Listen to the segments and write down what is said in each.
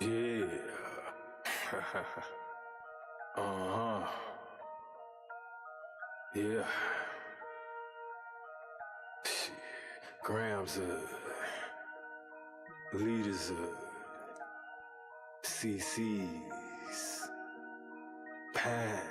Yeah. uh-huh. Yeah. Shit. Grams leaders CC's, pounds.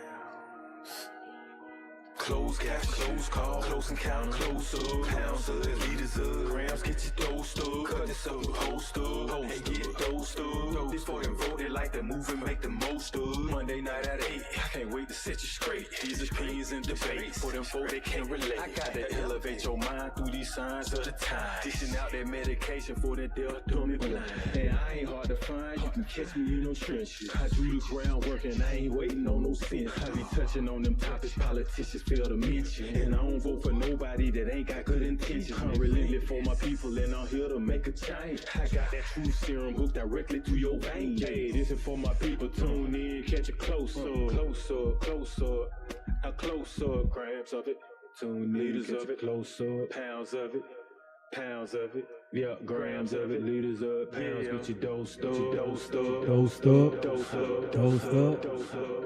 Close caps, close call, close encounter, close up, pounds of liters of grams, get your dosed up, cut this up, post up, and get dosed up. This for them voted like the movement, make the most of. Monday night at 8, I can't wait to set you straight. These opinions and debates, for them folk they can't relate. I gotta elevate your mind through these signs of the time. Dishing out that medication for that deal, dummy blind. And I ain't hard to find, you can catch me in no trenches. I do the groundwork and I ain't waiting on no sense. I be touching on them topics politicians fail to mention. And I don't vote for nobody that ain't got good intentions. I'm really live for my people and I'm here to make a change. I got that true serum hooked directly to your veins. Hey, this is for my people, tune in, catch it close up, close up, close up. How close up, grams of it, tune in, liters of it, close up, pounds of it. Pounds of it, yeah, grams of it, liters up, pounds, get your dosed up, dosed up, Dosed up, dosed up,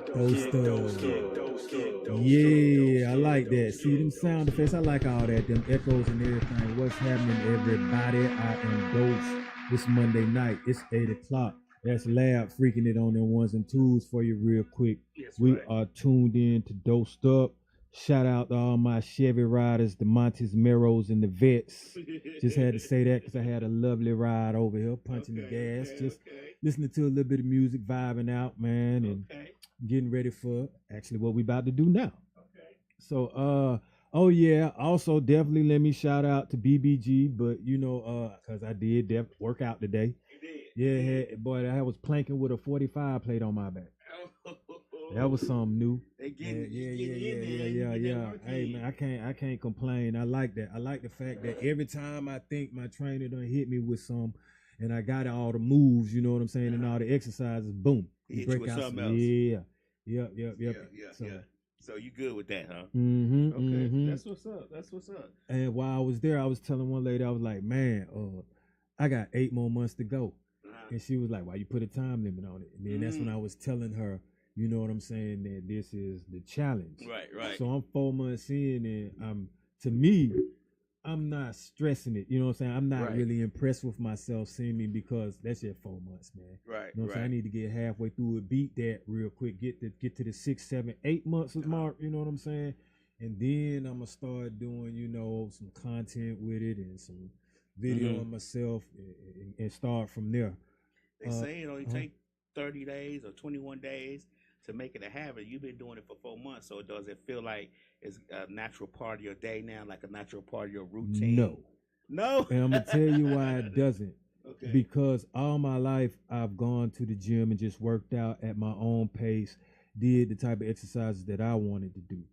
dosed up. Yeah, I like that. See them sound effects, I like all that, them echoes and everything. What's happening, everybody? I am Dose. It's Monday night, it's 8 o'clock. That's Lab freaking it on them ones and twos for you real quick. We are tuned in to Dosed Up. Shout out to all my Chevy riders, the Montes Meros and the Vets. Just had to say that because I had a lovely ride over here, punching the gas, just listening to a little bit of music, vibing out, man, and getting ready for actually what we about to do now. So, oh yeah, also definitely let me shout out to BBG, but you know, because I did work out today. Yeah, boy, I was planking with a 45 plate on my back. That was something new. Yeah. Hey man, I can't complain. I like that. I like the fact that every time I think my trainer done hit me with some, and I got all the moves, you know what I'm saying, and all the exercises, boom, hit you with something else. Yeah. So you good with that, huh? Mm-hmm. Okay, mm-hmm. That's what's up. That's what's up. And while I was there, I was telling one lady, I was like, man, I got 8 more months to go. And she was like, why you put a time limit on it? And then that's when I was telling her, you know what I'm saying, that this is the challenge. Right. So I'm 4 months in, and to me, I'm not stressing it. You know what I'm saying? I'm not really impressed with myself seeing me because that's just 4 months, man. Right. You know what I'm saying? I need to get halfway through it, beat that real quick, get to the 6, 7, 8 months mark. You know what I'm saying? And then I'm gonna start doing, you know, some content with it and some video on myself and start from there. They say it only take 30 days or 21 days to make it a habit. You've been doing it for 4 months, so does it feel like it's a natural part of your day now, like a natural part of your routine? No. And I'm gonna tell you why it doesn't. Okay. Because all my life I've gone to the gym and just worked out at my own pace, did the type of exercises that I wanted to do.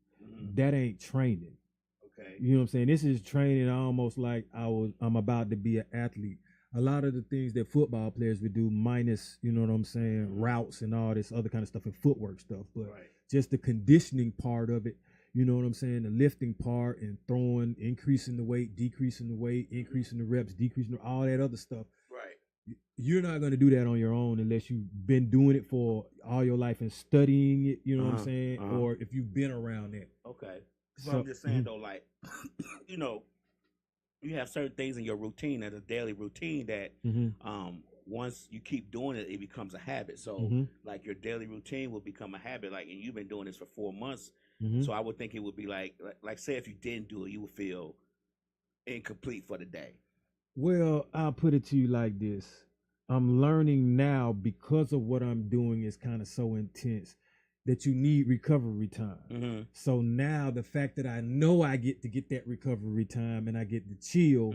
That ain't training. Okay. You know what I'm saying? This is training almost like I'm about to be an athlete. A lot of the things that football players would do, minus, you know what I'm saying, routes and all this other kind of stuff and footwork stuff, but just the conditioning part of it, you know what I'm saying, the lifting part and throwing, increasing the weight, decreasing the weight, increasing the reps, decreasing all that other stuff. Right. You're not going to do that on your own unless you've been doing it for all your life and studying it, you know what I'm saying, or if you've been around it. Okay. So I'm just saying though, like, you know, you have certain things in your routine as a daily routine that once you keep doing it, it becomes a habit. So like your daily routine will become a habit. Like, and you've been doing this for 4 months. So I would think it would be like say if you didn't do it, you would feel incomplete for the day. Well, I'll put it to you like this. I'm learning now because of what I'm doing is kind of so intense that you need recovery time. So now the fact that I know I get to get that recovery time and I get to chill,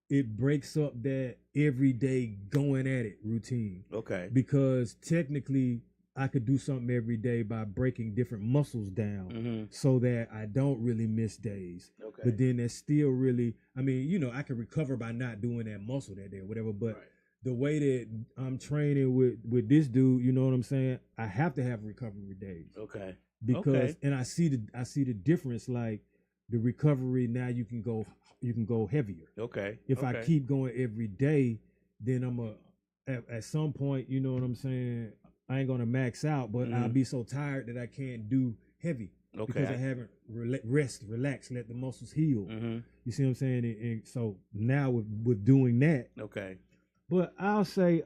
it breaks up that everyday going at it routine. Okay. Because technically I could do something every day by breaking different muscles down so that I don't really miss days. Okay. But then that's still really, I mean, you know, I can recover by not doing that muscle that day or whatever, but the way that I'm training with this dude, you know what I'm saying? I have to have recovery days. Okay. Because and I see the difference. Like the recovery now you can go heavier. Okay. If I keep going every day, then I'm at some point, you know what I'm saying, I ain't gonna max out, but I'll be so tired that I can't do heavy. Okay. Because I haven't relaxed, let the muscles heal. You see what I'm saying? And so now with doing that. Okay. But I'll say,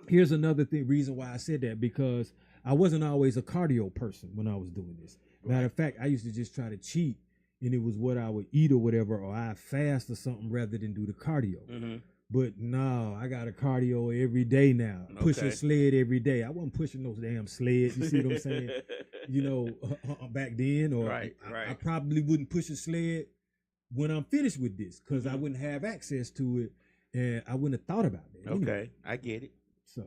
here's another reason why I said that, because I wasn't always a cardio person when I was doing this. Matter of fact, I used to just try to cheat, and it was what I would eat or whatever, or I fast or something rather than do the cardio. But no, I got a cardio every day now. Push a sled every day. I wasn't pushing those damn sleds. You see what I'm saying? You know, back then, or right. I probably wouldn't push a sled when I'm finished with this, because I wouldn't have access to it, and I wouldn't have thought about it. Okay, anyway. I get it. So,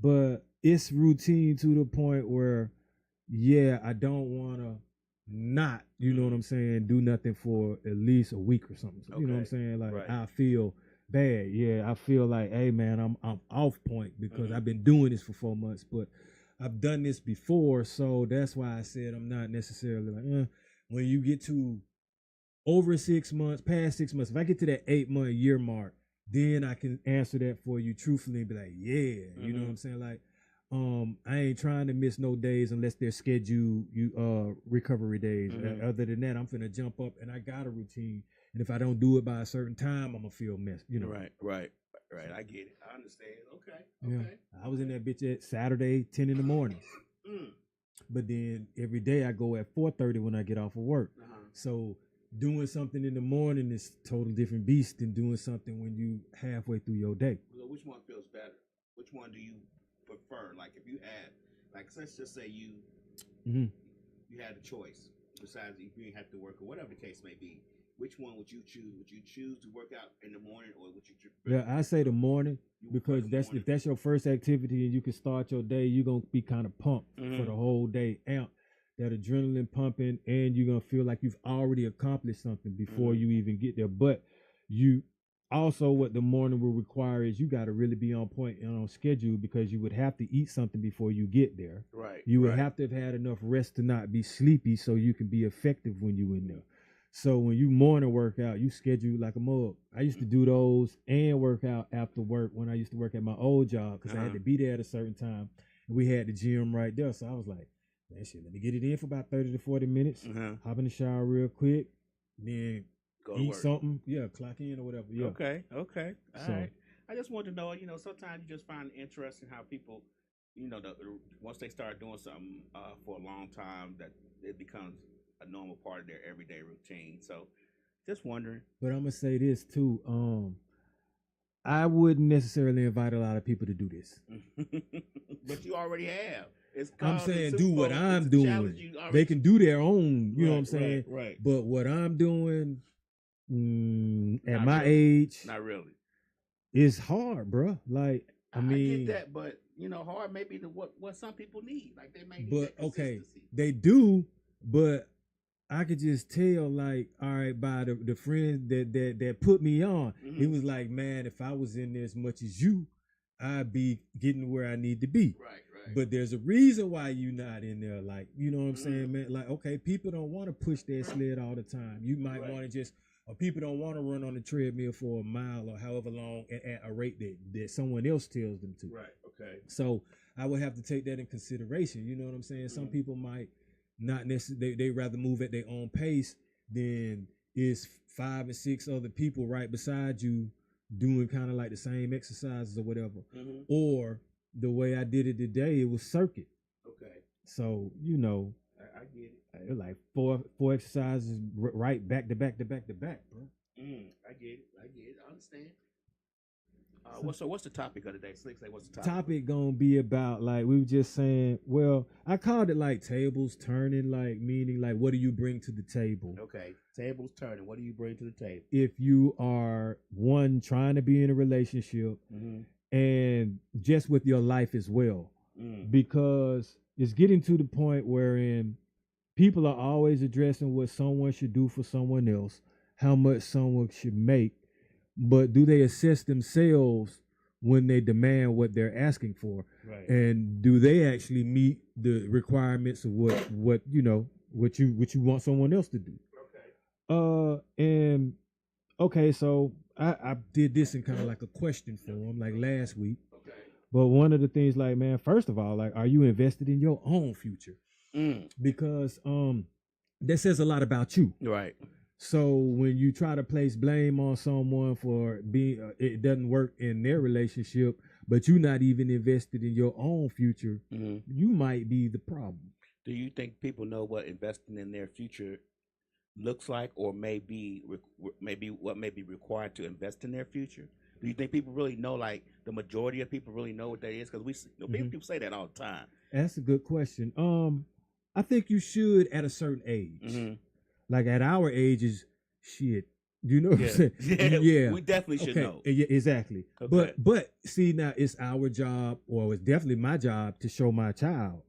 but it's routine to the point where, yeah, I don't want to not, you know what I'm saying, do nothing for at least a week or something. You know what I'm saying? Like, I feel bad. Yeah, I feel like, hey man, I'm off point because I've been doing this for 4 months, but I've done this before, so that's why I said I'm not necessarily like, when you get to over 6 months, past 6 months, if I get to that 8 month year mark, then I can answer that for you truthfully and be like, yeah, you know what I'm saying? Like, I ain't trying to miss no days unless they're scheduled recovery days. Other than that, I'm finna jump up and I got a routine. And if I don't do it by a certain time, I'm gonna feel messed, you know. Right. I get it. I understand. Okay. Yeah. I was in that bitch at Saturday, 10 in the morning. But then every day I go at 4:30 when I get off of work. So doing something in the morning is total different beast than doing something when you halfway through your day. So which one feels better? Which one do you prefer? Like if you had, like let's just say you had a choice, besides if you didn't have to work or whatever the case may be, which one would you choose? Would you choose to work out in the morning, or would you? Yeah, I say the morning, because if that's your first activity and you can start your day, you're gonna be kind of pumped for the whole day, amped, that adrenaline pumping, and you're gonna feel like you've already accomplished something before you even get there. But you also, what the morning will require is you got to really be on point and on schedule, because you would have to eat something before you get there. You would have to have had enough rest to not be sleepy, so you can be effective when you in there. So when you morning workout, you schedule like a mug. I used to do those and work out after work when I used to work at my old job, because I had to be there at a certain time. And we had the gym right there. So I was like, man, shit, let me get it in for about 30 to 40 minutes. Hop in the shower real quick. Then go to eat work. Something. Yeah, clock in or whatever. Yeah. Okay. All right. I just want to know, sometimes you just find it interesting how people, once they start doing something for a long time, that it becomes a normal part of their everyday routine. So just wondering. But I'm gonna say this too. I wouldn't necessarily invite a lot of people to do this. But you already have. I'm saying do what I'm doing. They can do their own, you know what I'm saying? Right. But what I'm doing at my really. age, not really. It's hard, bro. Like, I mean, get that, but hard may be what some people need. Like they may need that okay, consistency. they do, but I could just tell, like, all right, by the friends that put me on, it was like, man, if I was in there as much as you, I'd be getting where I need to be. Right. But there's a reason why you not in there, like, you know what I'm saying, man? Like, okay, people don't want to push their sled all the time. You might want to just, or people don't want to run on the treadmill for a mile or however long at a rate that someone else tells them to. Right. Okay. So I would have to take that in consideration. You know what I'm saying? Some people might not necessarily, they rather move at their own pace than is 5 and 6 other people right beside you doing kind of like the same exercises or whatever. Or the way I did it today, it was circuit. Okay. So, I get it. It was like four exercises right back to back to back to back, bro. I get it. I understand. What's the topic of the day? Slick, say what's the topic gonna be about, like we were just saying, well, I called it like tables turning, like meaning like what do you bring to the table? Okay. Tables turning. What do you bring to the table? If you are one trying to be in a relationship and just with your life as well. Because it's getting to the point wherein people are always addressing what someone should do for someone else, how much someone should make, but do they assess themselves when they demand what they're asking for? Right. And do they actually meet the requirements of what you want someone else to do? And okay, so I did this in kind of like a question form, like last week. Okay. But one of the things, like, man, first of all, like, are you invested in your own future? Mm. Because that says a lot about you. Right. So when you try to place blame on someone for being it doesn't work in their relationship, but you're not even invested in your own future, you might be the problem. Do you think people know what investing in their future looks like, or maybe what may be required to invest in their future? Do you think people really know? Like the majority of people really know what that is? Because people say that all the time. That's a good question. I think you should at a certain age. Like at our ages, shit. You know what I'm saying? Yeah, we definitely should know. Yeah, exactly. Okay. But see, now it's our job, or it's definitely my job, to show my child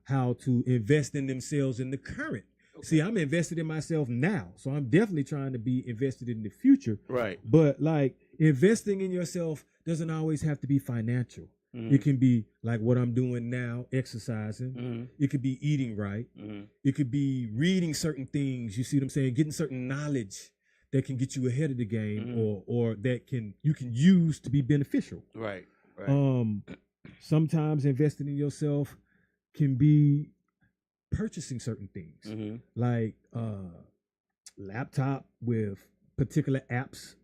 how to invest in themselves in the current. Okay. See, I'm invested in myself now, so I'm definitely trying to be invested in the future. Right. But like investing in yourself doesn't always have to be financial. It can be like what I'm doing now, exercising. It could be eating right. It could be reading certain things. You see what I'm saying? Getting certain knowledge that can get you ahead of the game, or that you can use to be beneficial. Right. Right. Sometimes investing in yourself can be purchasing certain things, like laptop with particular apps.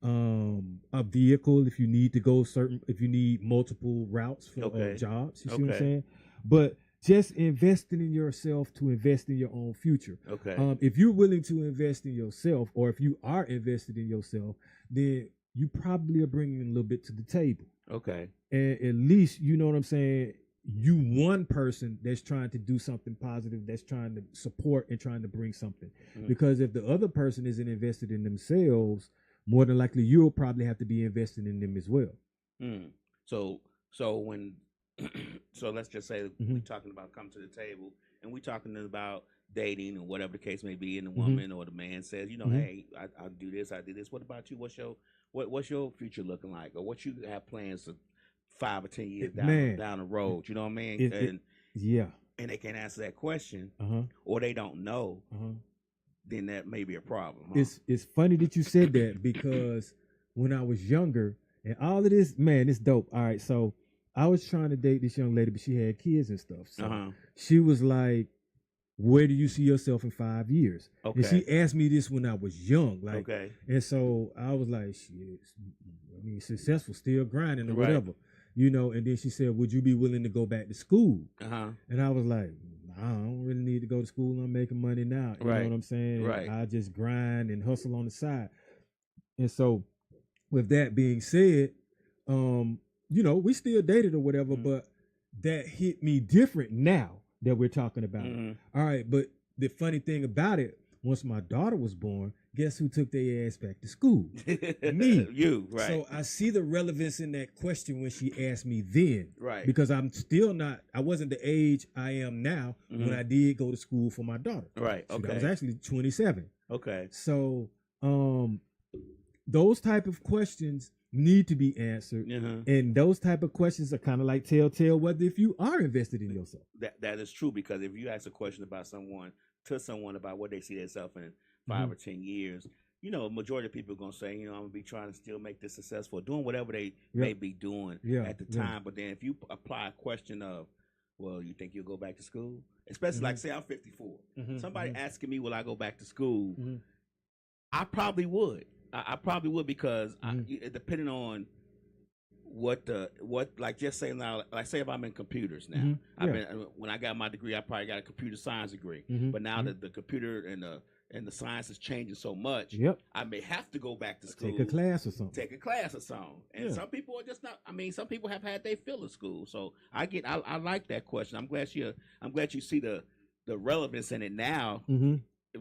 A vehicle if you need to go if you need multiple routes for jobs. You see what I'm saying? But just investing in yourself to invest in your own future. Okay. If you're willing to invest in yourself, or if you are invested in yourself, then you probably are bringing a little bit to the table. Okay. And at least, you know what I'm saying, you one person that's trying to do something positive, that's trying to support and trying to bring something. Because if the other person isn't invested in themselves, more than likely you'll probably have to be investing in them as well. So when so let's just say we're talking about come to the table, and we're talking about dating or whatever the case may be, and the woman or the man says, you know, hey, I do this, I do this. What about you? What's your future looking like, or what you have plans for 5 or 10 years down the road? You know what I mean? And they can't answer that question, or they don't know. Then that may be a problem. It's funny that you said that, because when I was younger, and all of this, man, it's dope. All right, so I was trying to date this young lady, but she had kids and stuff. So she was like, where do you see yourself in 5 years? Okay. And she asked me this when I was young. Like, and so I was like, shit, I mean, successful, still grinding or whatever. You know, and then she said, would you be willing to go back to school? And I was like, I don't really need to go to school. I'm making money now. You know what I'm saying? Right. I just grind and hustle on the side. And so with that being said, you know, we still dated or whatever, but that hit me different now that we're talking about it. All right, but the funny thing about it, once my daughter was born, guess who took their ass back to school? Me. You, right. So I see the relevance in that question when she asked me then. Right. Because I wasn't the age I am now when I did go to school for my daughter. Right, So I was actually 27. Okay. So those type of questions need to be answered. And those type of questions are kind of like telltale whether if you are invested in yourself. That is true, because if you ask a question about someone about what they see themselves in 5 or 10 years, you know, majority of people are going to say, you know, I'm going to be trying to still make this successful, doing whatever they may be doing at the time. But then if you apply a question of, well, you think you'll go back to school? Especially like, say I'm 54. Somebody asking me, will I go back to school? I probably would. I probably would, because depending on what like, just say now, like say if I'm in computers now, when I got my degree, I probably got a computer science degree, but now that the computer and the science is changing so much, I may have to go back to school, take a class or something. And some people are just not. I mean, some people have had their fill of school, so I like that question. I'm glad you see the relevance in it now.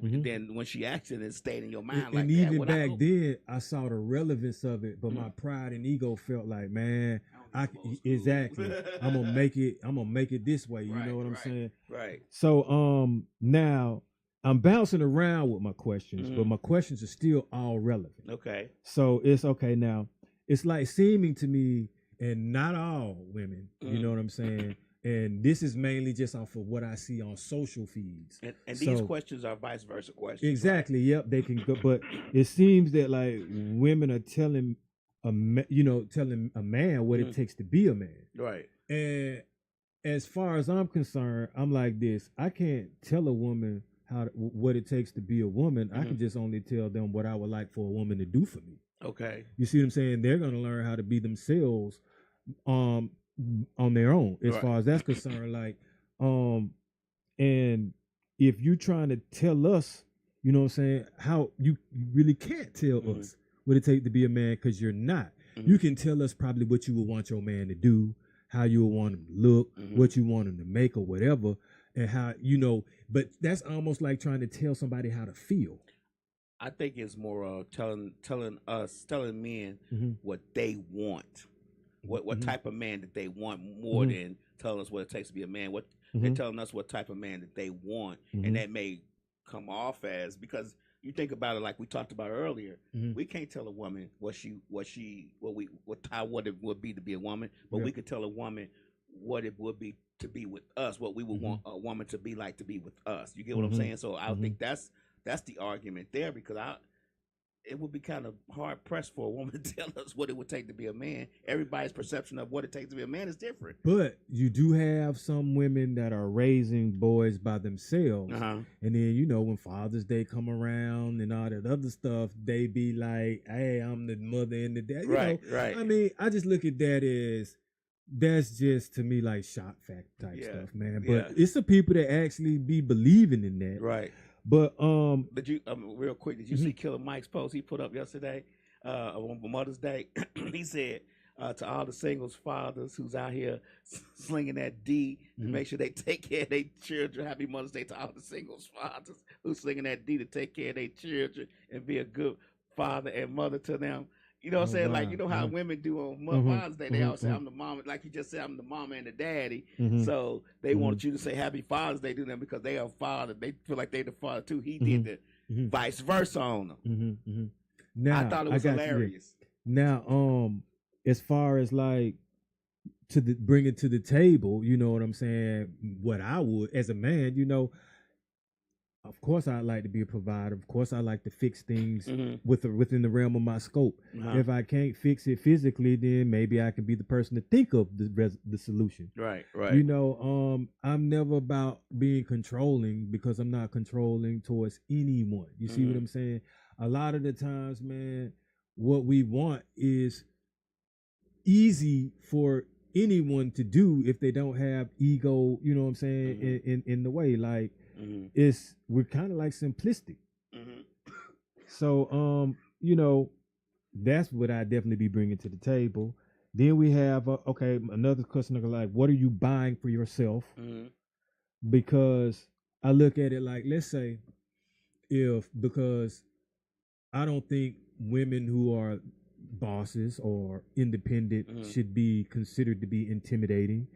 Then when she asked it, it stayed in your mind. And even back then, I saw the relevance of it, but my pride and ego felt like, man, exactly. I'm gonna make it this way. You know what I'm saying? Right. So now I'm bouncing around with my questions, but my questions are still all relevant. Okay. So it's okay now. It's like seeming to me, and not all women, you know what I'm saying, And this is mainly just off of what I see on social feeds. And these questions are vice versa questions. Exactly. Right? Yep. They can go, but it seems that like women are telling telling a man what it takes to be a man. Right. And as far as I'm concerned, I'm like this. I can't tell a woman what it takes to be a woman. I can just only tell them what I would like for a woman to do for me. Okay. You see what I'm saying? They're gonna learn how to be themselves on their own as far as that's concerned. Like, and if you're trying to tell us, you know what I'm saying, how you really can't tell us what it takes to be a man, because you're not. You can tell us probably what you would want your man to do, how you would want him to look, what you want him to make or whatever, and how, but that's almost like trying to tell somebody how to feel. I think it's more telling men what they want. What type of man that they want more than telling us what it takes to be a man. What they're telling us what type of man that they want, and that may come off as, because you think about it like we talked about earlier. We can't tell a woman what it would be to be a woman, but we could tell a woman what it would be to be with us, what we would want a woman to be like to be with us. You get what I'm saying? So I think that's the argument there, because it would be kind of hard pressed for a woman to tell us what it would take to be a man. Everybody's perception of what it takes to be a man is different. But you do have some women that are raising boys by themselves. And then, when Father's Day come around and all that other stuff, they be like, hey, I'm the mother and the dad. Right. I mean, I just look at that as, that's just to me like shock fact type stuff, man. But it's the people that actually be believing in that. Right. But did you real quick? Did you see Killer Mike's post he put up yesterday on Mother's Day? He said to all the singles fathers who's out here slinging that D to make sure they take care of their children. Happy Mother's Day to all the singles fathers who's slinging that D to take care of their children and be a good father and mother to them. You know what I'm saying? Wow. Like, how women do on Mother's Day. They always say, I'm the mama. Like you just said, I'm the mama and the daddy. So they want you to say Happy Father's Day to them because they are father. They feel like they're the father, too. He did the vice versa on them. Now, I thought it was hilarious. Now, as far as like bring it to the table, you know what I'm saying? What I would, as a man, of course, I'd like to be a provider. Of course, I like to fix things within the realm of my scope. If I can't fix it physically, then maybe I can be the person to think of the solution. Right. I'm never about being controlling, because I'm not controlling towards anyone. You see what I'm saying? A lot of the times, man, what we want is easy for anyone to do if they don't have ego, you know what I'm saying, in the way. Like, we're kind of like simplistic. So that's what I definitely be bringing to the table. Then we have another question like, what are you buying for yourself? Because I look at it like, let's say because I don't think women who are bosses or independent should be considered to be intimidating.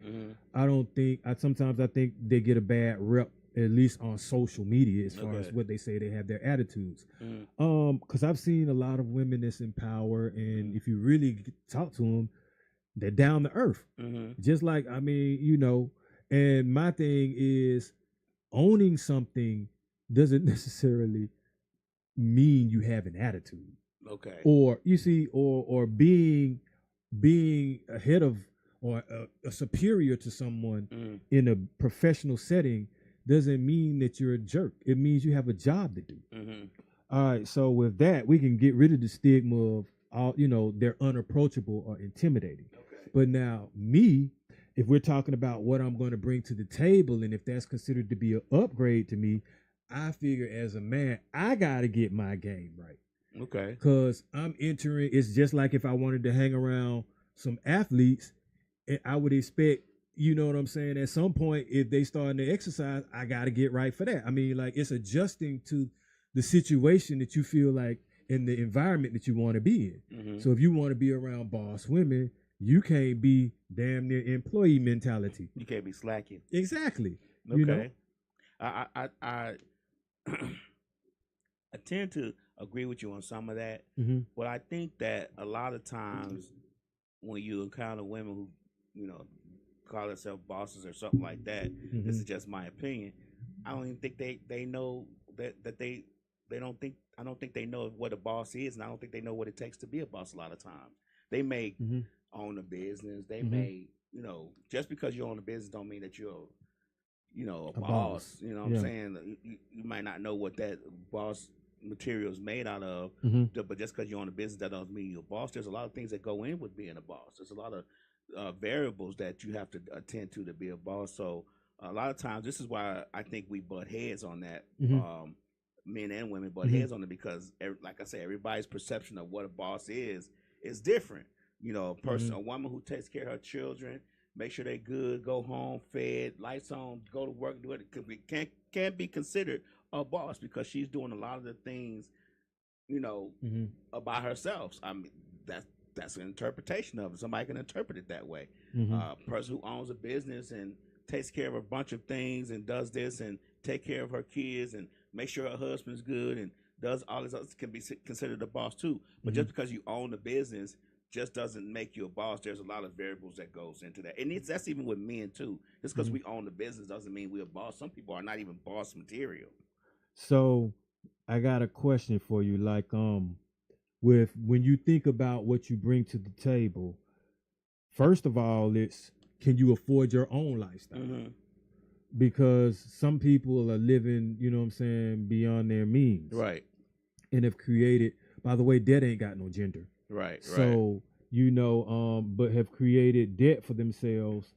Sometimes I think they get a bad rep, at least on social media, as far as what they say they have their attitudes. Because I've seen a lot of women that's in power, and if you really talk to them, they're down to earth. Just like, and my thing is, owning something doesn't necessarily mean you have an attitude. Okay. Or you see, or being ahead of or a superior to someone in a professional setting doesn't mean that you're a jerk. It means you have a job to do. All right. So with that, we can get rid of the stigma of all, they're unapproachable or intimidating. Okay. But now if we're talking about what I'm going to bring to the table, and if that's considered to be an upgrade to me, I figure as a man, I got to get my game right. Okay. Because I'm entering, it's just like if I wanted to hang around some athletes, I would expect, you know what I'm saying, at some point, if they starting to exercise, I got to get right for that. I mean, like, it's adjusting to the situation that you feel like in the environment that you want to be in. So if you want to be around boss women, you can't be damn near employee mentality. You can't be slacking. Exactly. Okay. I tend to agree with you on some of that, but I think that a lot of times when you encounter women who, call themselves bosses or something like that. This is just my opinion. I don't even think they know that they don't think. I don't think they know what a boss is, and I don't think they know what it takes to be a boss. A lot of times, they may own a business. They may, just because you own a business don't mean that you're, a boss. You know what I'm saying? You might not know what that boss material is made out of, but just because you own a business, that doesn't mean you're a boss. There's a lot of things that go in with being a boss. There's a lot of variables that you have to attend to be a boss. So a lot of times, this is why I think we butt heads on that. Men and women butt heads on it because, like I said, everybody's perception of what a boss is different. A person, a woman who takes care of her children, make sure they're good, go home, fed, lights on, go to work, do it. Can't be considered a boss because she's doing a lot of the things, about herself. I mean, that's an interpretation of it. Somebody can interpret it that way. A person who owns a business and takes care of a bunch of things and does this and take care of her kids and make sure her husband's good and does all this other can be considered a boss too. But just because you own a business just doesn't make you a boss. There's a lot of variables that goes into that. And that's even with men too. Just because we own the business doesn't mean we're a boss. Some people are not even boss material. So I got a question for you. Like, with when you think about what you bring to the table, first of all, it's can you afford your own lifestyle? Because some people are living, beyond their means. Right. And have created, by the way, debt ain't got no gender. Right. So, but have created debt for themselves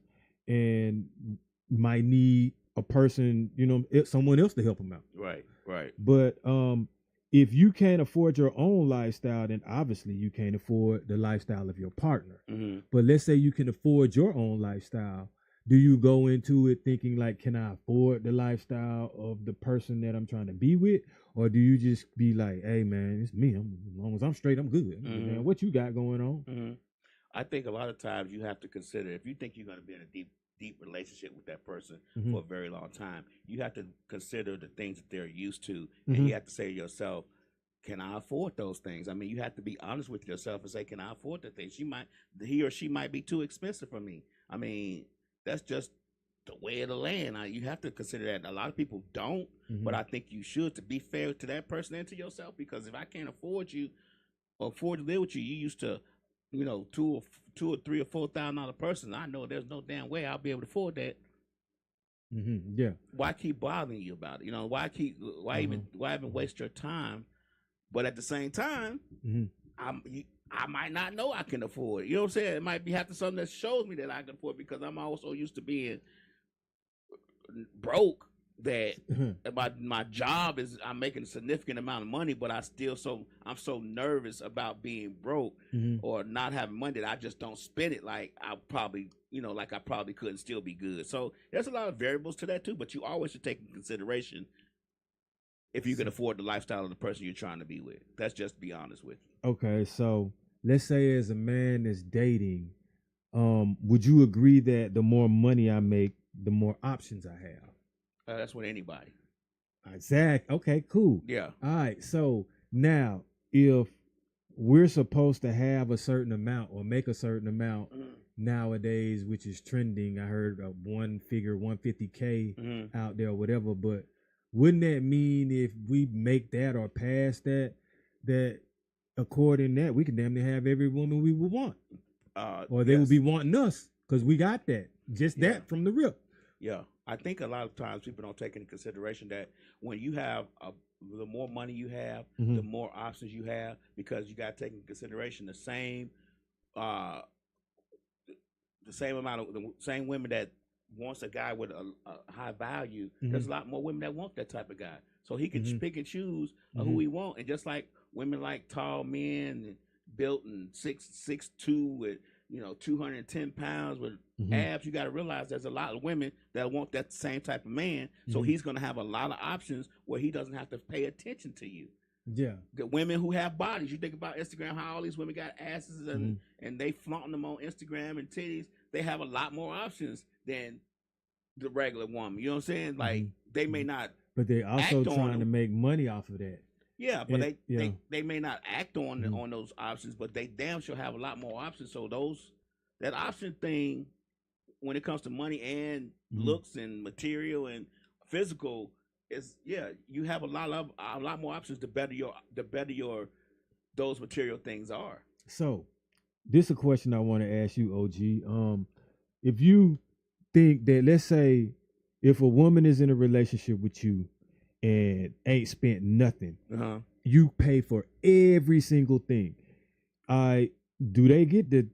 and might need a person, someone else to help them out. Right. Right. But if you can't afford your own lifestyle, then obviously you can't afford the lifestyle of your partner. But let's say you can afford your own lifestyle. Do you go into it thinking like, can I afford the lifestyle of the person that I'm trying to be with? Or do you just be like, hey, man, it's me. As long as I'm straight, I'm good. Man, what you got going on? I think a lot of times you have to consider, if you think you're going to be in a deep relationship with that person for a very long time, you have to consider the things that they're used to. And you have to say to yourself, can I afford those things? I mean, you have to be honest with yourself and say, can I afford the things? He or she might be too expensive for me. I mean, that's just the way of the land. You have to consider that. A lot of people don't, but I think you should, to be fair to that person and to yourself. Because if I can't afford you or afford to live with you, you used to, $2 or $3 or $4,000 person. I know there's no damn way I'll be able to afford that. Yeah. Why keep bothering you about it? Why even waste your time? But at the same time, I might not know I can afford it. You know what I'm saying? It might have to something that shows me that I can afford it because I'm also used to being broke. That my job is, I'm making a significant amount of money, but I'm so nervous about being broke or not having money that I just don't spend it like I probably could and still be good. So there's a lot of variables to that too, but you always should take in consideration if you can afford the lifestyle of the person you're trying to be with. That's just be honest with you. Okay, so let's say as a man that's dating, would you agree that the more money I make, the more options I have? That's with anybody. Exactly. Okay, cool. Yeah. All right. So now, if we're supposed to have a certain amount or make a certain amount nowadays, which is trending, I heard one figure, 150K out there or whatever, but wouldn't that mean if we make that or pass that according to that, we can damn near have every woman we would want? Or they would be wanting us because we got that. Just that from the rip. Yeah. I think a lot of times people don't take into consideration that when you have the more money you have, the more options you have, because you got to take into consideration the same amount of the same women that wants a guy with a high value. There's a lot more women that want that type of guy, so he can pick and choose who he want. And just like women like tall men and built and 6'2" with 210 pounds with abs, you got to realize there's a lot of women that want that same type of man. So he's going to have a lot of options where he doesn't have to pay attention to you. Yeah. The women who have bodies, you think about Instagram, how all these women got asses and they flaunting them on Instagram and titties. They have a lot more options than the regular woman. You know what I'm saying? Like they may not, but they also trying to make money off of that. Yeah, but they may not act on those options, but they damn sure have a lot more options. So that option thing, when it comes to money and looks and material and physical, you have a lot more options the better your those material things are. So, this is a question I want to ask you, OG. If you think that, let's say, if a woman is in a relationship with you and ain't spent nothing, you pay for every single thing. Do they get to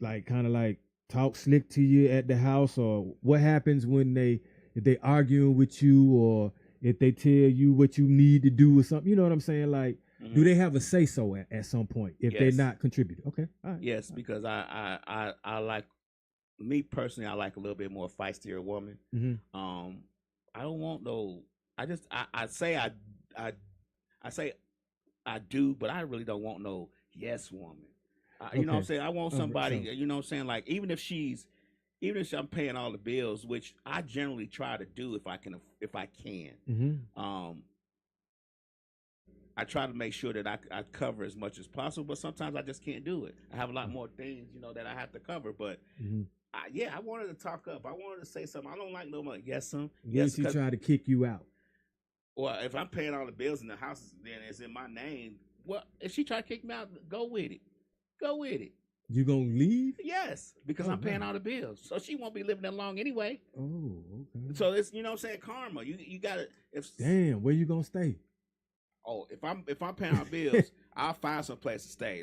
kind of talk slick to you at the house, or what happens when if they arguing with you, or if they tell you what you need to do or something? You know what I'm saying? Do they have a say so at some point if they're not contributing? Okay, all right. Yes, because I like, me personally, I like a little bit more feistier woman. I don't want no. I say I do, but I really don't want no yes woman. You know what I'm saying? I want somebody. You know what I'm saying? Like even if I'm paying all the bills, which I generally try to do if I can. I try to make sure that I cover as much as possible, but sometimes I just can't do it. I have a lot more things, that I have to cover. But I wanted to talk up. I wanted to say something. I don't like no more yes, some. Yes, she try to kick you out. Well, if I'm paying all the bills in the house, then it's in my name. Well, if she try to kick me out, go with it. Go with it. You gonna leave? Yes, because I'm paying all the bills, so she won't be living that long anyway. Oh, okay. So it's, what I'm saying, karma. You got to. Damn, where you gonna stay? Oh, if I'm paying our bills, I'll find some place to stay.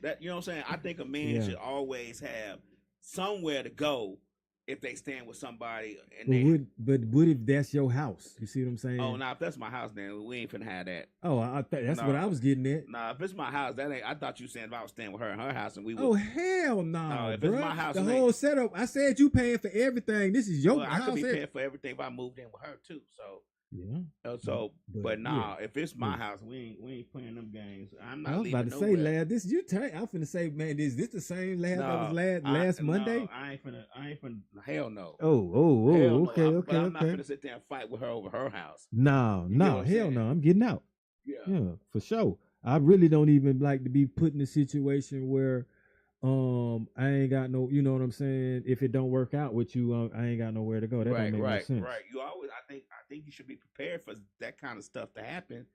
That you know what I'm saying? I think a man should always have somewhere to go if they stand with somebody. And but what if that's your house? You see what I'm saying? Oh, if that's my house, then we ain't finna have that. Oh, that's what I was getting at. If it's my house, that ain't. I thought you saying if I was staying with her in her house and we would. Oh hell no! No, if it's my house, the whole setup. I said you paying for everything. This is your house. I could be paying for everything if I moved in with her too. So. Yeah. But if it's my house, we ain't playing them games. I'm not. I was about to say, lad, this you turn. I'm finna say, man, is this the same lad that was last Monday? No, I ain't finna. Hell no. Oh, okay, okay, but I'm not finna sit there and fight with her over her house. No, hell no. I'm getting out. Yeah, for sure. I really don't even like to be put in a situation where I ain't got no, you know what I'm saying? If it don't work out with you, I ain't got nowhere to go. That don't make no sense. Right. You always, I think you should be prepared for that kind of stuff to happen.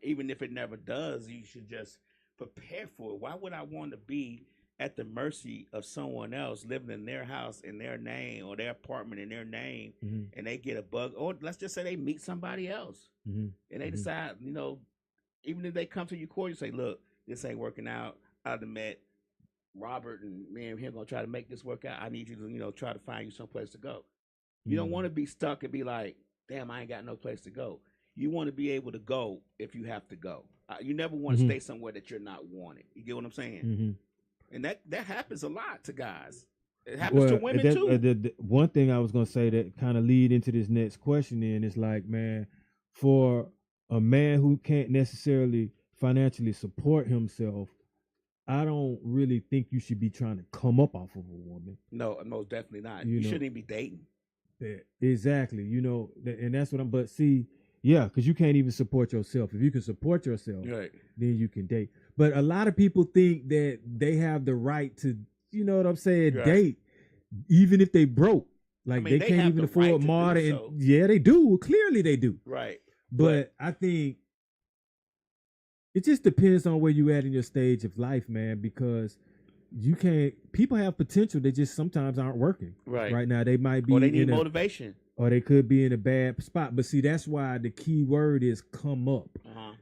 Even if it never does, you should just prepare for it. Why would I want to be at the mercy of someone else living in their house in their name, or their apartment in their name, and they get a bug, or let's just say they meet somebody else and they decide, even if they come to your court, you say, look, this ain't working out. I've met Robert, and me and him gonna try to make this work out. I need you to, try to find you someplace to go. You don't want to be stuck and be like, damn, I ain't got no place to go. You want to be able to go if you have to go. You never want to stay somewhere that you're not wanted. You get what I'm saying? And that happens a lot to guys. It happens to women too. The one thing I was gonna say that kind of lead into this next question is like, man, for a man who can't necessarily financially support himself, I don't really think you should be trying to come up off of a woman. No, most definitely not. You shouldn't even be dating. Yeah, exactly. And that's what but see, because you can't even support yourself. If you can support yourself, right, then you can date. But a lot of people think that they have the right to, you know what I'm saying, date, even if they broke. Like, they can't even afford Marta. Yeah, they do. Clearly they do. Right. But I think it just depends on where you at in your stage of life, man, because people have potential. They just sometimes aren't working. Right now, they might be. Or they need motivation. Or they could be in a bad spot. But see, that's why the key word is come up.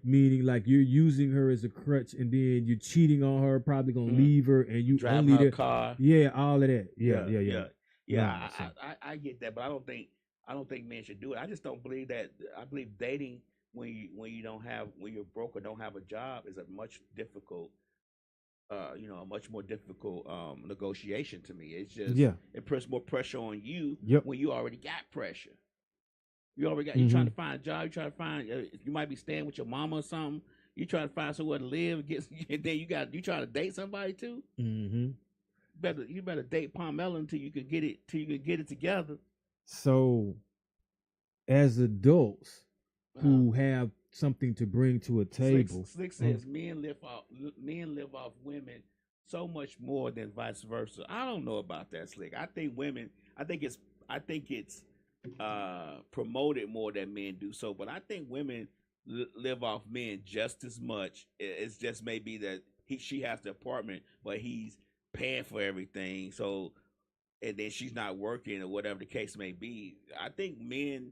Meaning, like, you're using her as a crutch, and then you're cheating on her, probably going to leave her, and you driving her car. Yeah, all of that. Yeah. Yeah, I get that, but I don't think men should do it. I just don't believe that. I believe dating when you're broke or don't have a job is a much more difficult negotiation to me. It's just it puts more pressure on you when you already got pressure. You already got. You're trying to find a job. You trying to find. You might be staying with your mama or something. You trying to find somewhere to live. And then you trying to date somebody too. You better date Pamela until you can get it together. So, as adults who have something to bring to a table, Slick says men live off women so much more than vice versa. I don't know about that, Slick. I think women. I think it's promoted more than men do so, but I think women live off men just as much. It's just maybe that she has the apartment, but he's paying for everything. So and then she's not working or whatever the case may be. I think men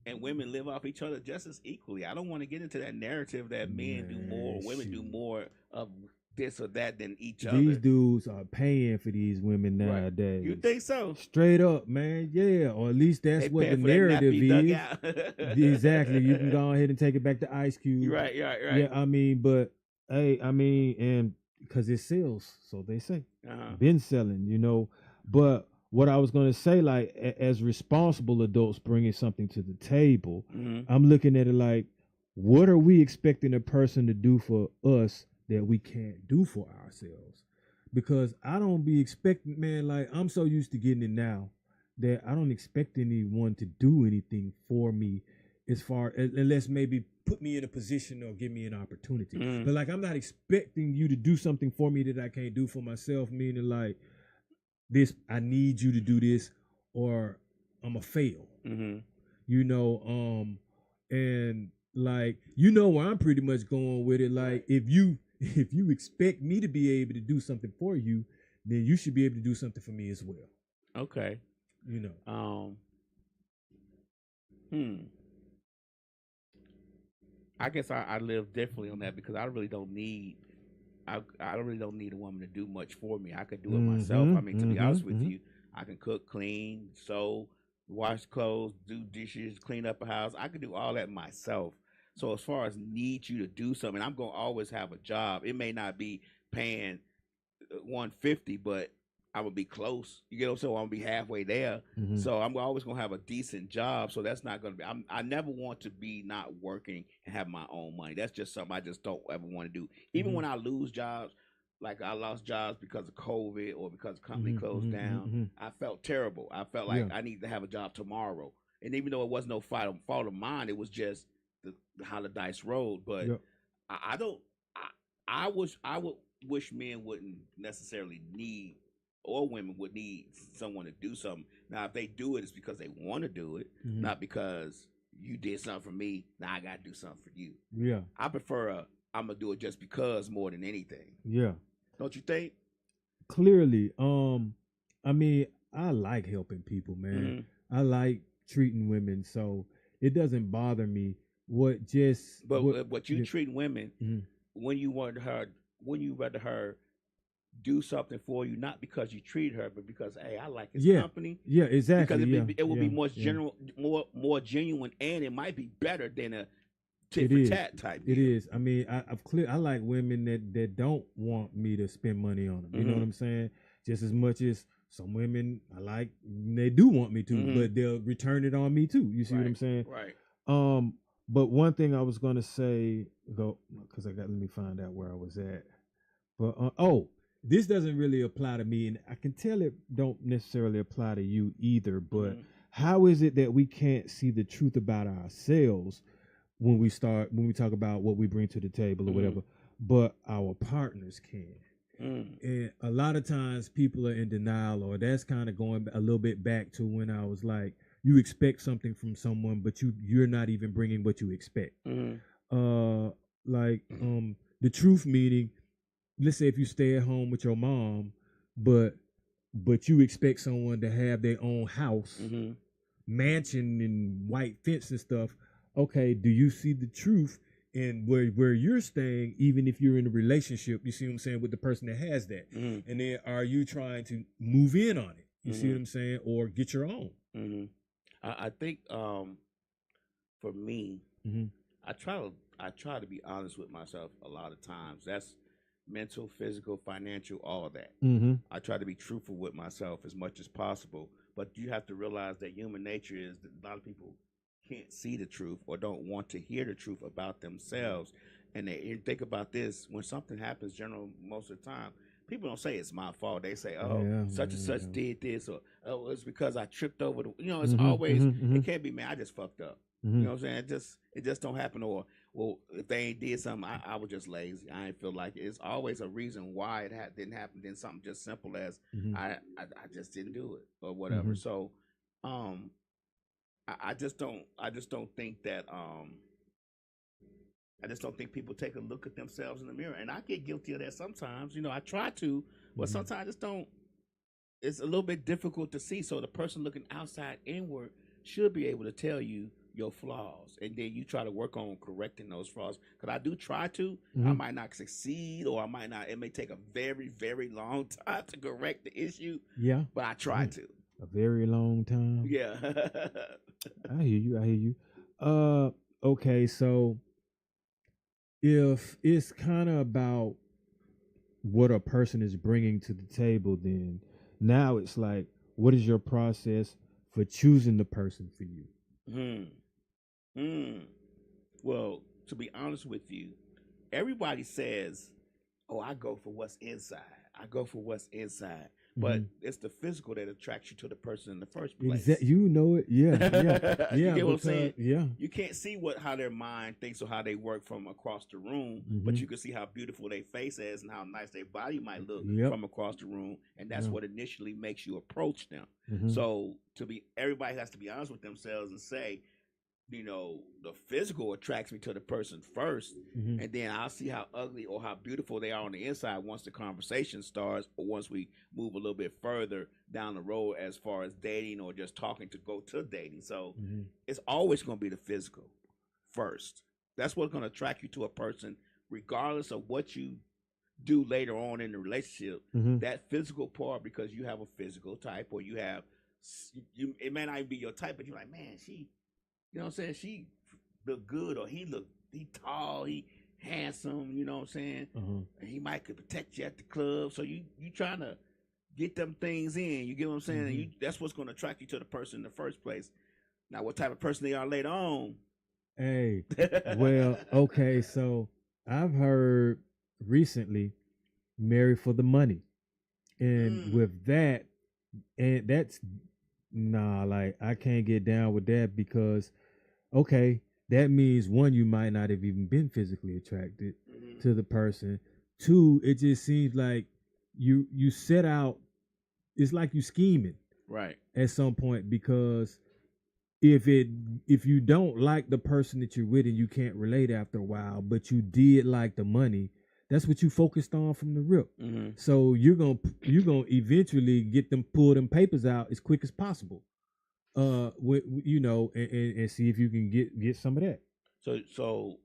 and women live off each other just as equally. I don't want to get into that narrative that men do more, women do more of this or that than each other. These dudes are paying for these women nowadays. Right. You think so? Straight up, man. Yeah, or at least that's what the narrative is. Exactly. You can go ahead and take it back to Ice Cube. Right. Yeah, I mean, but hey, I mean, and because it sells, so they say. Been selling, you know. But what I was going to say, like, as responsible adults bringing something to the table, I'm looking at it like, what are we expecting a person to do for us that we can't do for ourselves? Because I don't be expecting, man, like, I'm so used to getting it now that I don't expect anyone to do anything for me as far as, unless maybe put me in a position or give me an opportunity. But like, I'm not expecting you to do something for me that I can't do for myself, meaning like, this, I need you to do this or I'm a fail. You know, and like, you know where I'm pretty much going with it. Like, if you expect me to be able to do something for you, then you should be able to do something for me as well. Okay. You know. I guess I live differently on that because I really don't need a woman to do much for me. I could do it myself. I mean, to be honest with you, I can cook, clean, sew, wash clothes, do dishes, clean up a house. I can do all that myself. So as far as need you to do something, I'm gonna always have a job. It may not be paying $150, but I would be close. You get what I'm saying? I'm gonna be halfway there. So I'm always gonna have a decent job. So that's not gonna be. I never want to be not working and have my own money. That's just something I just don't ever want to do. Even when I lose jobs, like I lost jobs because of COVID or because the company closed down, I felt terrible. I felt like I need to have a job tomorrow. And even though it was no fault of mine, it was just how the dice rolled. But I would wish men wouldn't necessarily need, or women would need someone to do something. Now, if they do it, it's because they want to do it, not because you did something for me. Now I got to do something for you. Yeah. I prefer I'm going to do it just because more than anything. Yeah. Don't you think? Clearly. I mean, I like helping people, man. I like treating women, so it doesn't bother me. But you treat women when you rather her do something for you, not because you treat her, but because, hey, I like his company. Yeah, exactly. Because it will be more general, more genuine, and it might be better than a tit for tat type. It is. I mean, I like women that don't want me to spend money on them. You know what I'm saying? Just as much as some women I like, they do want me to, but they'll return it on me too. You see what I'm saying? Right. But one thing I was gonna say, because let me find out where I was at. But this doesn't really apply to me, and I can tell it don't necessarily apply to you either. But how is it that we can't see the truth about ourselves when we talk about what we bring to the table or whatever, but our partners can? And a lot of times people are in denial, or that's kind of going a little bit back to when I was like, you expect something from someone, but you're not even bringing what you expect. The truth meaning, let's say if you stay at home with your mom, but you expect someone to have their own house, mansion and white fence and stuff. Okay, do you see the truth in where you're staying, even if you're in a relationship, you see what I'm saying, with the person that has that? And then are you trying to move in on it? You see what I'm saying? Or get your own? I think for me, I try to be honest with myself a lot of times. That's mental, physical, financial, all of that. I try to be truthful with myself as much as possible. But you have to realize that human nature is that a lot of people can't see the truth or don't want to hear the truth about themselves. And they think about this, when something happens, most of the time, people don't say it's my fault. They say, such and such did this, or it's because I tripped over the, it's always, it can't be, man, I just fucked up. You know what I'm saying? It just don't happen. Or well, if they ain't did something, I was just lazy. I ain't feel like it. It's always a reason why it didn't happen. Then something just simple as I just didn't do it or whatever. So, I just don't think that I just don't think people take a look at themselves in the mirror, and I get guilty of that sometimes. I try to, but sometimes I just don't. It's a little bit difficult to see. So the person looking outside inward should be able to tell you your flaws, and then you try to work on correcting those flaws. Because I do try to. I might not succeed, or I might not. It may take a very, very long time to correct the issue. Yeah, but I try to. A very long time. Yeah. I hear you. Okay, so if it's kind of about what a person is bringing to the table, then now it's like, what is your process for choosing the person for you? Well, to be honest with you, everybody says, oh, I go for what's inside. I go for what's inside. But it's the physical that attracts you to the person in the first place. You know it. Yeah. You get what I'm saying? Yeah. You can't see how their mind thinks or how they work from across the room, but you can see how beautiful their face is and how nice their body might look from across the room, and that's what initially makes you approach them. So everybody has to be honest with themselves and say, the physical attracts me to the person first, and then I'll see how ugly or how beautiful they are on the inside once the conversation starts, or once we move a little bit further down the road as far as dating or just talking to go to dating. So it's always going to be the physical first. That's what's going to attract you to a person, regardless of what you do later on in the relationship. That physical part, because you have a physical type, or it may not even be your type, but you're like, man, she. You know what I'm saying? She look good, or he tall, he handsome, you know what I'm saying? And he might could protect you at the club. So you trying to get them things in. You get what I'm saying? And that's what's going to attract you to the person in the first place. Now, what type of person they are later on? Hey, well, okay, so I've heard recently marry for the money. And with that, and that's, like, I can't get down with that, because okay, that means one, you might not have even been physically attracted to the person. Two, it just seems like you set out, it's like you scheming right at some point, because if you don't like the person that you're with and you can't relate after a while, but you did like the money, that's what you focused on from the rip. So you're gonna eventually pull them papers out as quick as possible. And see if you can get some of that. So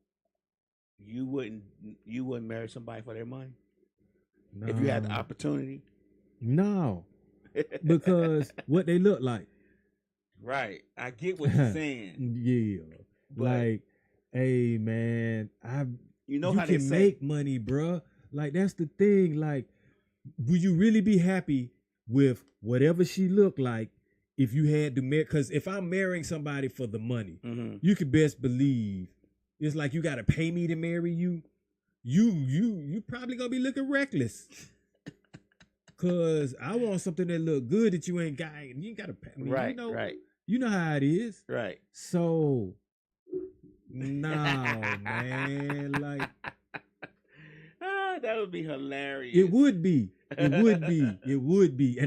you wouldn't marry somebody for their money? No. If you had the opportunity? No. Because what they look like. Right. I get what you're saying. Yeah. But, like, hey man, you how they can make money, bruh. Like, that's the thing. Like, will you really be happy with whatever she looked like if you had to marry? Because if I'm marrying somebody for the money, you can best believe it's like you got to pay me to marry you. You probably gonna be looking reckless. Cause I want something that look good that you ain't got. You ain't got to pay me. Right. You know how it is. Right. So, man, like. That would be hilarious. It would be. And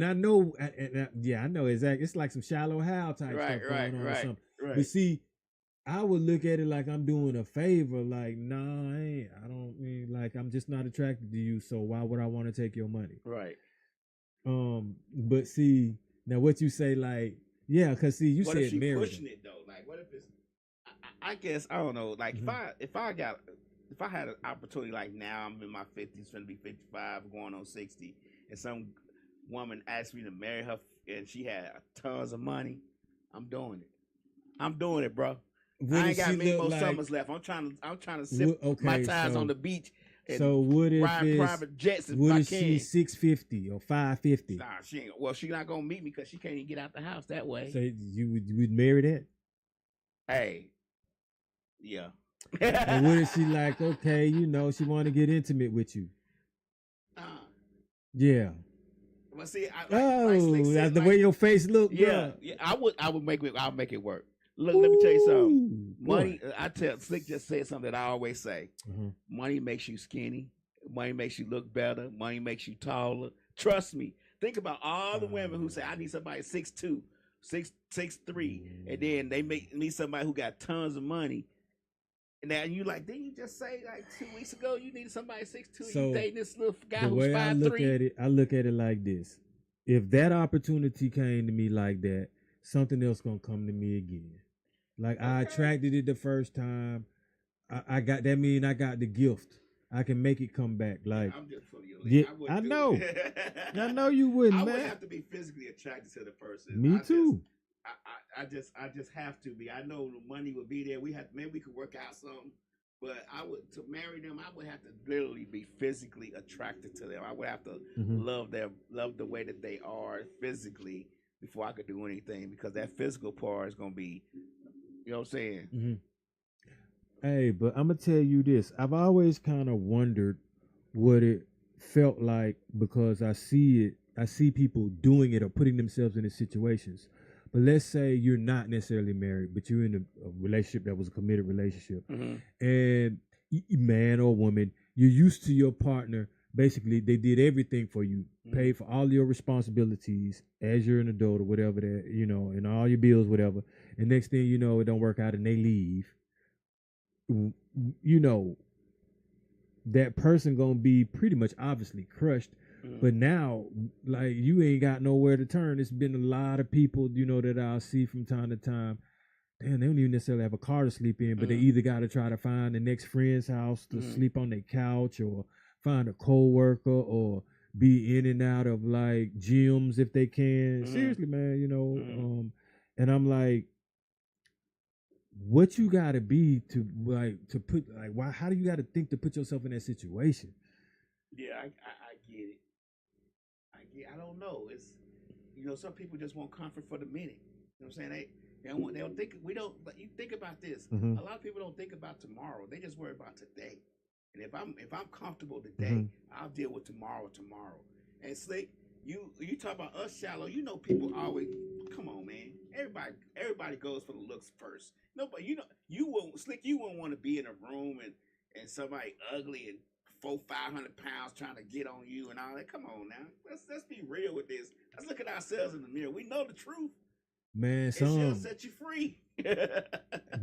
I know, I know exactly. It's like some Shallow Hal type stuff going on or something. Right. But see, I would look at it like I'm doing a favor. Like, nah, I don't mean, like, I'm just not attracted to you. So why would I want to take your money? Right. But see, now what you say, like, yeah, because see, you what said if she marriage. Pushing it though? Like, what if it's? I guess I don't know. Like, if I had an opportunity, like now I'm in my 50s, finna be 55, going on 60, and some woman asked me to marry her, and she had tons of money, I'm doing it, bro. I ain't got many more summers left. I'm trying to sip my times on the beach. And so what if ride private jets if what I if can. she's 650 or 550? Nah, she ain't. Well, she's not gonna meet me because she can't even get out the house that way. So you would marry that? Hey, yeah. And what if she like, okay, she want to get intimate with you? Yeah. Well, see, that's the way your face look. Yeah, yeah. I'll make it work. Look, let me tell you something. Ooh, Money, boy. I tell Slick just said something that I always say. Mhm. Money makes you skinny. Money makes you look better. Money makes you taller. Trust me. Think about all the women who say, I need somebody 6'2", 6'3", and then they need somebody who got tons of money. And now you like, didn't you just say like 2 weeks ago you needed somebody 6'2"? So, you dating this little guy the who's way I look 5'3"? I look at it like this: if that opportunity came to me like that, something else gonna come to me again. Like I Okay. attracted it the first time. I got that mean I got the gift. I can make it come back. Like I'm just full of your yeah, I wouldn't I do know. it. I know you wouldn't, I would man. have to be physically attracted to the person. Me too. I just have to be. I know the money would be there. Maybe we could work out something. But to marry them, I would have to literally be physically attracted to them. I would have to love the way that they are physically before I could do anything, because that physical part is gonna be, you know what I'm saying? Mm-hmm. Hey, but I'm gonna tell you this: I've always kind of wondered what it felt like, because I see people doing it or putting themselves in these situations. But let's say you're not necessarily married, but you're in a relationship that was a committed relationship, and man or woman, you're used to your partner. Basically, they did everything for you, paid for all your responsibilities as you're an adult or whatever that, and all your bills, whatever. And next thing you know, it don't work out and they leave. That person gonna be pretty much obviously crushed. But now, like, you ain't got nowhere to turn. It's been a lot of people, that I'll see from time to time. Damn, they don't even necessarily have a car to sleep in, but they either got to try to find the next friend's house to sleep on their couch, or find a co-worker, or be in and out of like gyms if they can. Seriously, man, and I'm like, what you gotta be to put, like, why? How do you gotta think to put yourself in that situation? Yeah, I get it. I don't know. It's, some people just want comfort for the minute. You know what I'm saying? They don't think, we don't. But you think about this. A lot of people don't think about tomorrow. They just worry about today. And if I'm comfortable today, I'll deal with tomorrow. And Slick, you talk about us shallow. People always, come on, man. Everybody goes for the looks first. Nobody, you won't, Slick. You won't want to be in a room and somebody ugly and 400-500 pounds trying to get on you and all that. Come on now. Let's be real with this. Let's look at ourselves in the mirror. We know the truth. Man, it shall set you free.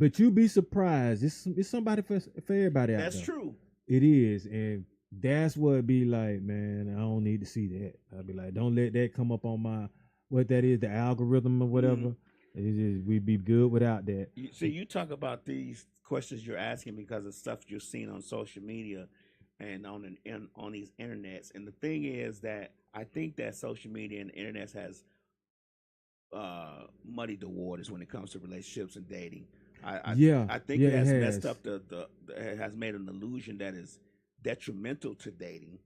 But you be surprised. It's somebody for everybody out there. That's true. It is, and that's what it be like, man. I don't need to see that. I'll be like, don't let that come up on my, what that is, the algorithm or whatever. We'd be good without that. You talk about these questions you're asking because of stuff you're seeing on social media and on these internets. And the thing is that I think that social media and the internet has muddied the waters when it comes to relationships and dating. I think it has messed up it has made an illusion that is detrimental to dating.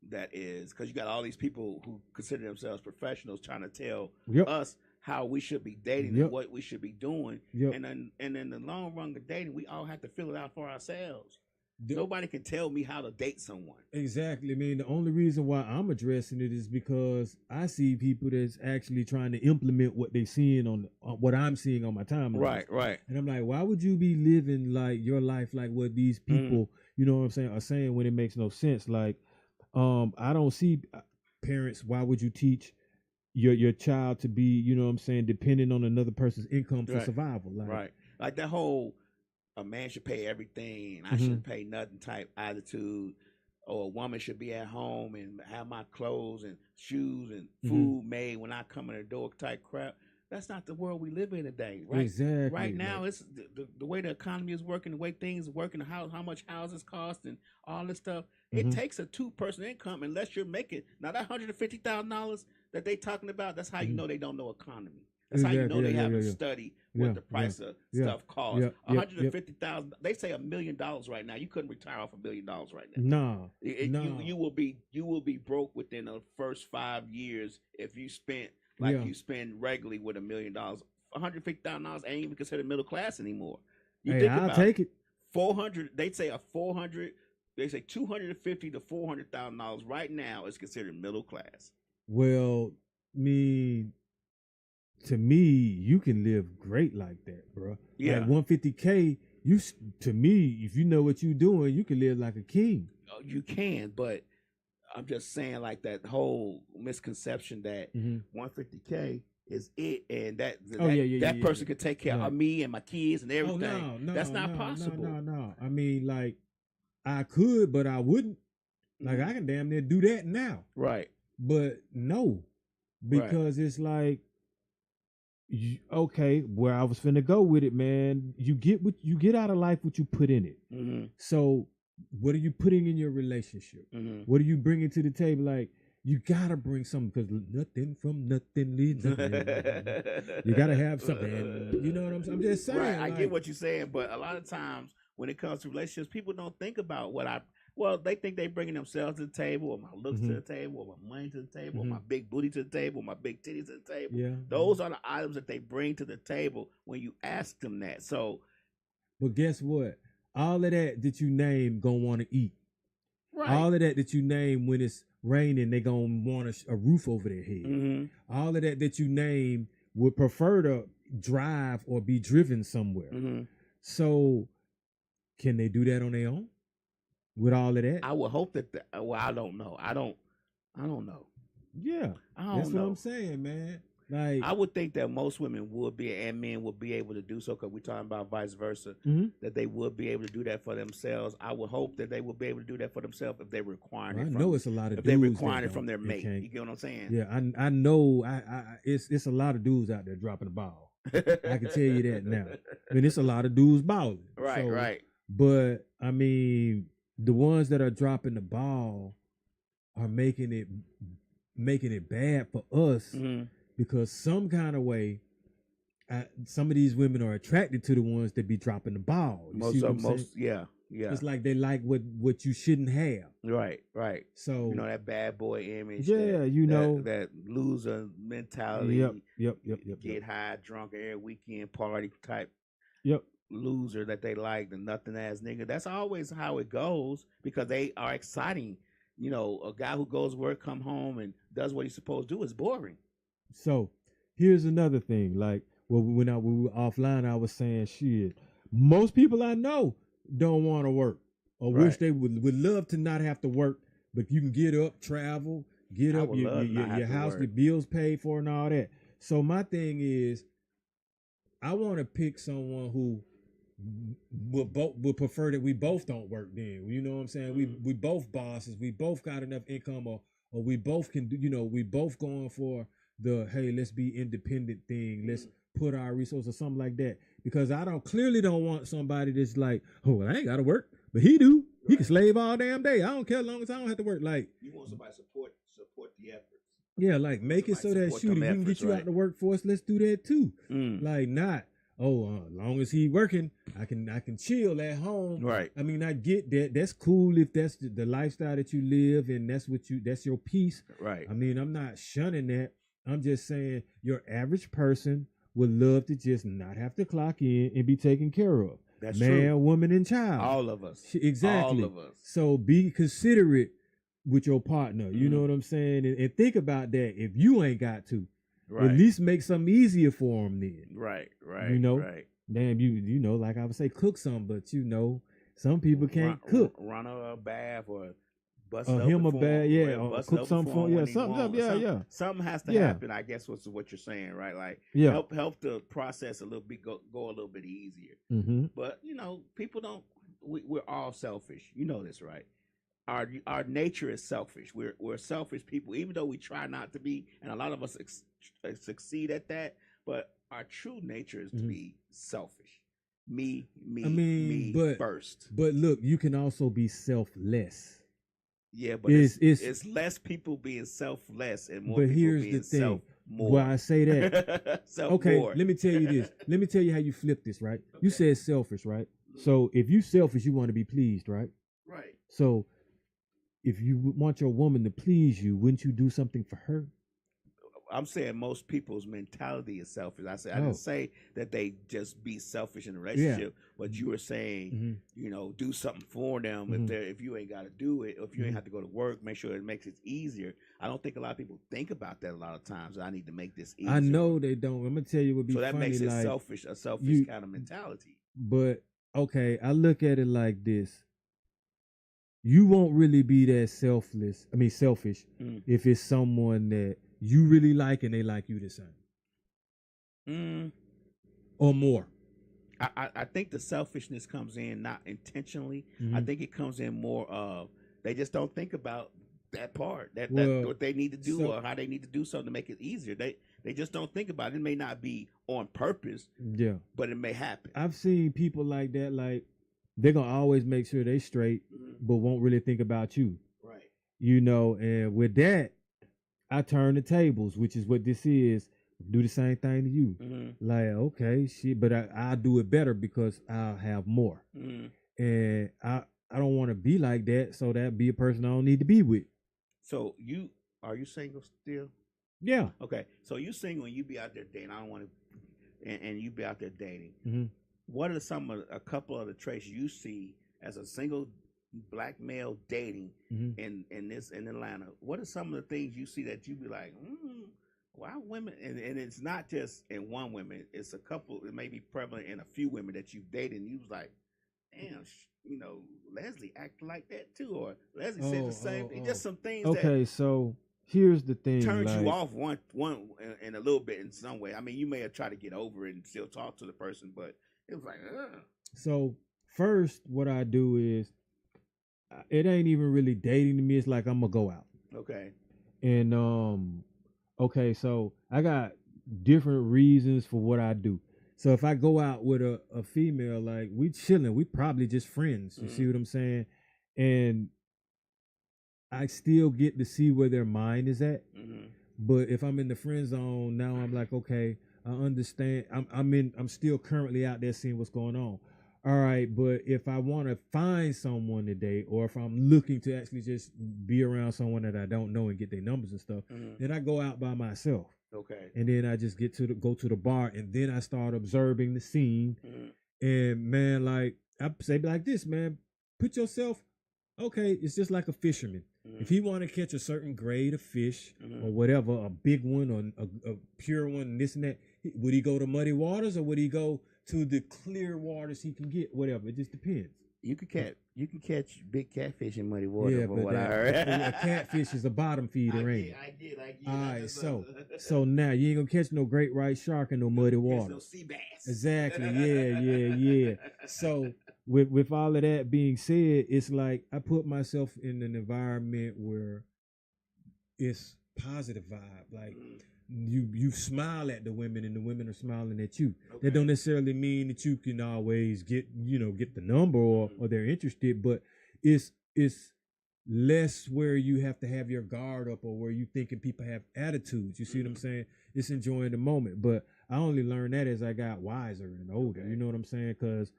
That is because you got all these people who consider themselves professionals trying to tell us how we should be dating and what we should be doing. And in the long run of dating, we all have to fill it out for ourselves. Nobody can tell me how to date someone. Exactly. I mean, the only reason why I'm addressing it is because I see people that's actually trying to implement what they seeing on what I'm seeing on my timeline. Right. And I'm like, why would you be living like your life like what these people, you know what I'm saying, are saying when it makes no sense? Like, I don't see parents. Why would you teach your child to be, you know what I'm saying, dependent on another person's income for survival? Like that whole, a man should pay everything and I shouldn't pay nothing type attitude, or a woman should be at home and have my clothes and shoes and food made when I come in the door type crap. That's not the world we live in today, right? Exactly. Right now, it's the way the economy is working, the way things are working, how much houses cost and all this stuff. It takes a 2-person income unless you're making, now that $150,000 that they talking about, that's how you know they don't know economy. That's how you know they haven't studied what the price of stuff costs. $150,000. They say $1 million right now. You couldn't retire off $1 million right now. No. You will be broke within the first 5 years if you spent like you spend regularly with $1 million. $150,000 ain't even considered middle class anymore. I'll take it. 400. They say They say $250,000 to $400,000 right now is considered middle class. Well, me. to me, you can live great like that, bro. Yeah. Like 150K, to me, if you know what you're doing, you can live like a king. You can, but I'm just saying, like, that whole misconception that 150K is it, and that person could take care of me and my kids and everything. No, that's not possible. No. I mean, like, I could, but I wouldn't. Like, I can damn near do that now. Right. But no, because it's like, okay, where I was finna go with it, man. You get out of life what you put in it. So what are you putting in your relationship? What are you bringing to the table? Like, you gotta bring something, because nothing from nothing leads nothing. You gotta have something. You know what I'm saying? I'm just saying. Right, I get what you're saying, but a lot of times when it comes to relationships, people don't think about they think they bringing themselves to the table, or my looks to the table, or my money to the table, or my big booty to the table, or my big titties to the table. Yeah. Those are the items that they bring to the table when you ask them that. So, but guess what? All of that you name gonna want to eat. Right. All of that you name, when it's raining, they gonna want a roof over their head. All of that you name would prefer to drive or be driven somewhere. So, can they do that on their own with all of that? I would hope that. I don't know. I don't know. Yeah, that's what I'm saying, man. Like, I would think that most women would be, and men would be able to do so, because we're talking about vice versa, that they would be able to do that for themselves. I would hope that they would be able to do that for themselves if they're requiring it. I know it's a lot of if dudes they're requiring it from their mate. You get what I'm saying? Yeah, I know. It's a lot of dudes out there dropping the ball. I can tell you that now. I mean, it's a lot of dudes balling. Right. But I mean, the ones that are dropping the ball are making it bad for us. Because some kind of way, some of these women are attracted to the ones that be dropping the ball. Yeah. It's like they like what you shouldn't have. Right. So, that bad boy image. Yeah, that loser mentality. Yep. Get high, drunk every weekend, party type. Yep. Loser that they like, the nothing ass nigga. That's always how it goes, because they are exciting. A guy who goes to work, come home, and does what he's supposed to do is boring. So here's another thing. Like, when we were offline, I was saying, shit, most people I know don't want to work, or wish they would love to not have to work, but you can get up, travel, your house, your bills paid for, and all that. So my thing is, I want to pick someone who would prefer that we both don't work. Then, you know what I'm saying? We both bosses, we both got enough income, or we both can do. We both going for the, hey, let's be independent thing. Let's put our resources or something like that. Because I clearly don't want somebody that's like, oh, I ain't got to work, but he do. Right. He can slave all damn day. I don't care as long as I don't have to work. Like, you want somebody to support the efforts. Yeah, like, make it so that we can get you out the workforce. Let's do that too. Like, not, as long as he working, I can chill at home. Right. I mean, I get that. That's cool if that's the lifestyle that you live, and that's your peace. Right. I mean, I'm not shunning that. I'm just saying, your average person would love to just not have to clock in and be taken care of. That's man, true. Woman, and child. All of us. Exactly. All of us. So be considerate with your partner. You know what I'm saying? And think about that. If you ain't got to, at least make something easier for them then. Right. Right. Damn, you know, like I would say, cook some, but some people can't cook. Run a bath, or bust him a bath, or cook something for him. Yeah, something has to happen. I guess what's what you're saying, right? Like, help the process a little bit go a little bit easier. But people don't. We're all selfish. You know this, right? Our nature is selfish. We're selfish people, even though we try not to be, and a lot of us succeed at that. But our true nature is to be selfish. Me first. But look, you can also be selfless. Yeah, but it's less people being selfless and more people being self more. Why I say that? Okay, more. Let me tell you this. Let me tell you how you flip this, right? Okay. You said selfish, right? So if you selfish, you want to be pleased, right? Right. So if you want your woman to please you, wouldn't you do something for her? I'm saying most people's mentality is selfish. I Oh. didn't say that they just be selfish in a relationship, but you were saying, do something for them if you ain't got to do it, or if you ain't have to go to work, make sure it makes it easier. I don't think a lot of people think about that a lot of times. I need to make this easier. I know they don't. I'm gonna tell you what be so that funny, makes it like, selfish kind of mentality. But okay, I look at it like this. You won't really be that selfish if it's someone that you really like and they like you the same. Or more. I think the selfishness comes in not intentionally. I think it comes in more of they just don't think about that part, that what they need to do or how they need to do something to make it easier. They just don't think about it. It may not be on purpose, but it may happen. I've seen people like that, like they're gonna always make sure they straight, but won't really think about you. Right. And with that, I turn the tables, which is what this is. Do the same thing to you. Like, okay, shit, but I'll do it better because I'll have more. And I don't want to be like that, so that be a person I don't need to be with. So are you single still? Yeah. Okay. So you single and you be out there dating. I don't want to, and you be out there dating. What are a couple of the traits you see as a single black male dating in Atlanta? What are some of the things you see that you be like, why women? And it's not just in one woman. It's a couple. It may be prevalent in a few women that you've dated. And you was like, damn, Leslie acted like that too, or Leslie said the same thing. Just some things. Okay, so here's the thing. Turns you off one in a little bit in some way. I mean, you may have tried to get over it and still talk to the person, but it was like, So first, what I do is, it ain't even really dating to me. It's like I'm gonna go out. Okay. And okay, so I got different reasons for what I do. So if I go out with a female, like we chilling, we probably just friends. You see what I'm saying? And I still get to see where their mind is at. But if I'm in the friend zone, now I'm like, okay, I understand. I'm still currently out there seeing what's going on. All right, but if I want to find someone today, or if I'm looking to actually just be around someone that I don't know and get their numbers and stuff, then I go out by myself. Okay. And then I just go to the bar, and then I start observing the scene. And man, like I say like this, man, put yourself, okay, it's just like a fisherman. If he want to catch a certain grade of fish or whatever, a big one or a pure one, and this and that, would he go to muddy waters or would he go to the clear waters he can get? Whatever, it just depends. You can catch big catfish in muddy water. From what I heard, a catfish is a bottom feeder, ain't it? I get. All right, so now you ain't gonna catch no great white shark in no muddy water. No sea bass. Exactly. Yeah. So with all of that being said, it's like I put myself in an environment where it's positive vibe. Like you smile at the women and the women are smiling at you. Okay. That don't necessarily mean that you can always get the number or they're interested, but it's less where you have to have your guard up or where you thinking people have attitudes. You see what I'm saying? It's enjoying the moment. But I only learned that as I got wiser and older. You know what I'm saying? Because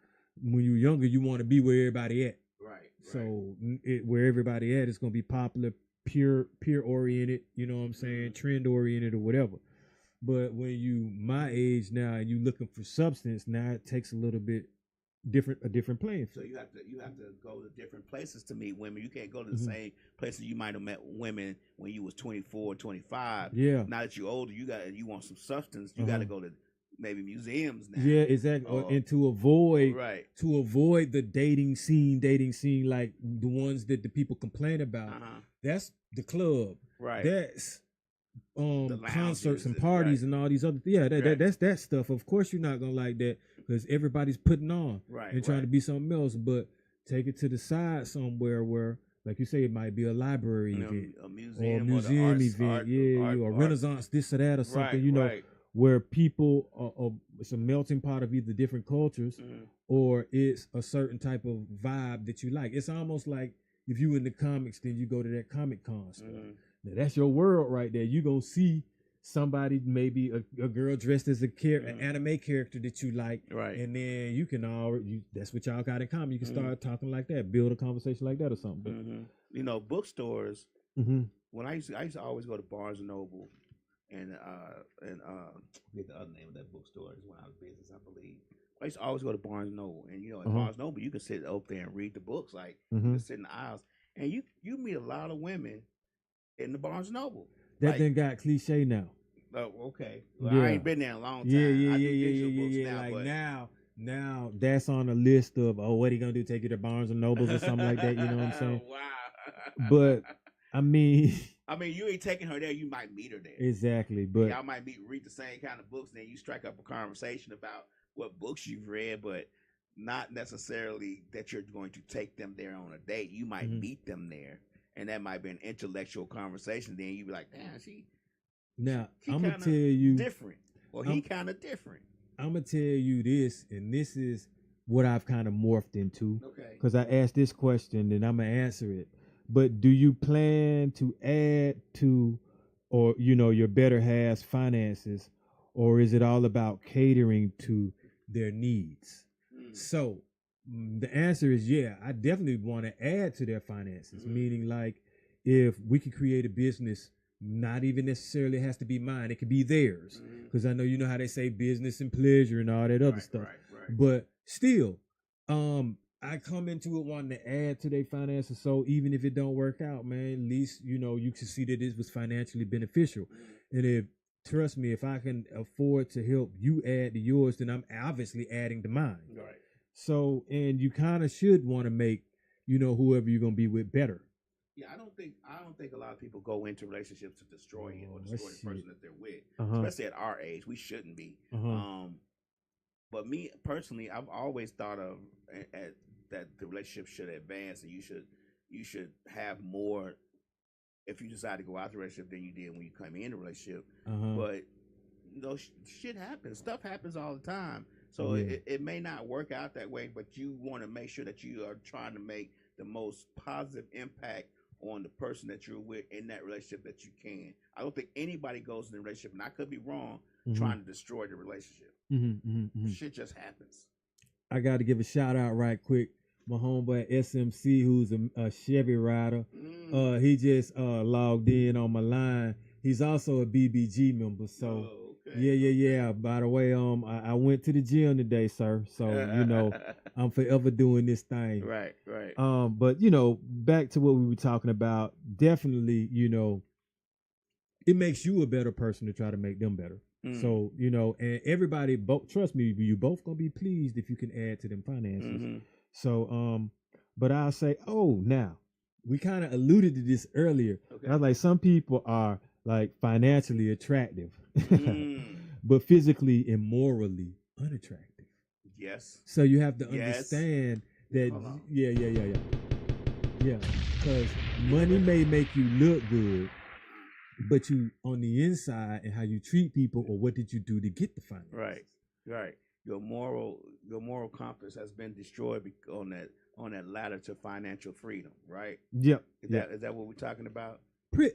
when you're younger, you want to be where everybody at. Right. So where everybody at is going to be popular, peer oriented, you know what I'm saying, trend oriented or whatever. But when you my age now and you looking for substance, now it takes a little bit a different playing field. So you have to go to different places to meet women. You can't go to the same places you might have met women when you was 24, 25. Yeah. Now that you're older, you want some substance. You got to go to maybe museums now. Yeah, exactly. And to avoid the dating scene like the ones that the people complain about. That's the club. Right. That's concerts and parties and all these other that's that stuff. Of course you're not gonna like that because everybody's putting on and trying to be something else. But take it to the side somewhere where, like you say, it might be a library event, a museum event, or Renaissance, this or that or something. Where people are it's a melting pot of either different cultures or it's a certain type of vibe that you like. It's almost like if you in the comics, then you go to that Comic Con stuff. Now that's your world right there. You gonna see somebody, maybe a girl dressed as an anime character that you like, and then you can that's what y'all got in common. You can start talking like that, build a conversation like that or something. Bookstores. When I used to always go to Barnes and Noble. forget the other name of that bookstore. It's one out of business, I believe. I used to always go to Barnes and Noble, and at Barnes and Noble, you can sit up there and read the books, like you can sit in the aisles, and you meet a lot of women in the Barnes and Noble. That like, thing got cliche now. Oh, okay. Well, I ain't been there in a long time. Yeah. Like now that's on a list of what he gonna do? Take you to Barnes and Nobles or something like that? You know what I'm saying? Wow. But I mean, you ain't taking her there. You might meet her there. Exactly, but y'all might read the same kind of books, and then you strike up a conversation about what books you've read, but not necessarily that you're going to take them there on a date. You might meet them there, and that might be an intellectual conversation. Then you be like, damn, Now I'm gonna tell you different. Well, he kind of different. I'm gonna tell you this, and this is what I've kind of morphed into. Okay. Because I asked this question, and I'm gonna answer it. But do you plan to add to, or your better half's finances, or is it all about catering to their needs? So the answer is I definitely want to add to their finances. Meaning, like, if we could create a business. Not even necessarily has to be mine. It could be theirs. Because I know how they say business and pleasure and all that other stuff. Right. But still, I come into it wanting to add to their finances. So even if it don't work out, man, at least, you can see that this was financially beneficial. And trust me, if I can afford to help you add to yours, then I'm obviously adding to mine. Right. So, and you kind of should want to make, whoever you're going to be with better. Yeah, I don't think a lot of people go into relationships to destroy it or destroy the person that they're with. Especially at our age, we shouldn't be. But me personally, I've always thought of that the relationship should advance, and you should have more if you decide to go out the relationship than you did when you come in the relationship. But shit happens, stuff happens all the time. So it may not work out that way, but you want to make sure that you are trying to make the most positive impact on the person that you're with in that relationship that you can. I don't think anybody goes in a relationship, and I could be wrong, trying to destroy the relationship. Shit just happens. I got to give a shout out right quick. My homeboy SMC, who's a Chevy rider, he just logged in on my line. He's also a BBG member, so yeah. By the way, I went to the gym today, sir. So I'm forever doing this thing. Right. But back to what we were talking about. Definitely, it makes you a better person to try to make them better. So and everybody, trust me, you both gonna be pleased if you can add to them finances. So but I'll say, now we kind of alluded to this earlier. I was like, some people are like financially attractive, but physically and morally unattractive. Yes. So you have to understand that. Yeah. Because money may make you look good, but you on the inside and how you treat people, or what did you do to get the finances? Right. Your moral compass has been destroyed on that ladder to financial freedom. Right. Yep. Is that what we're talking about?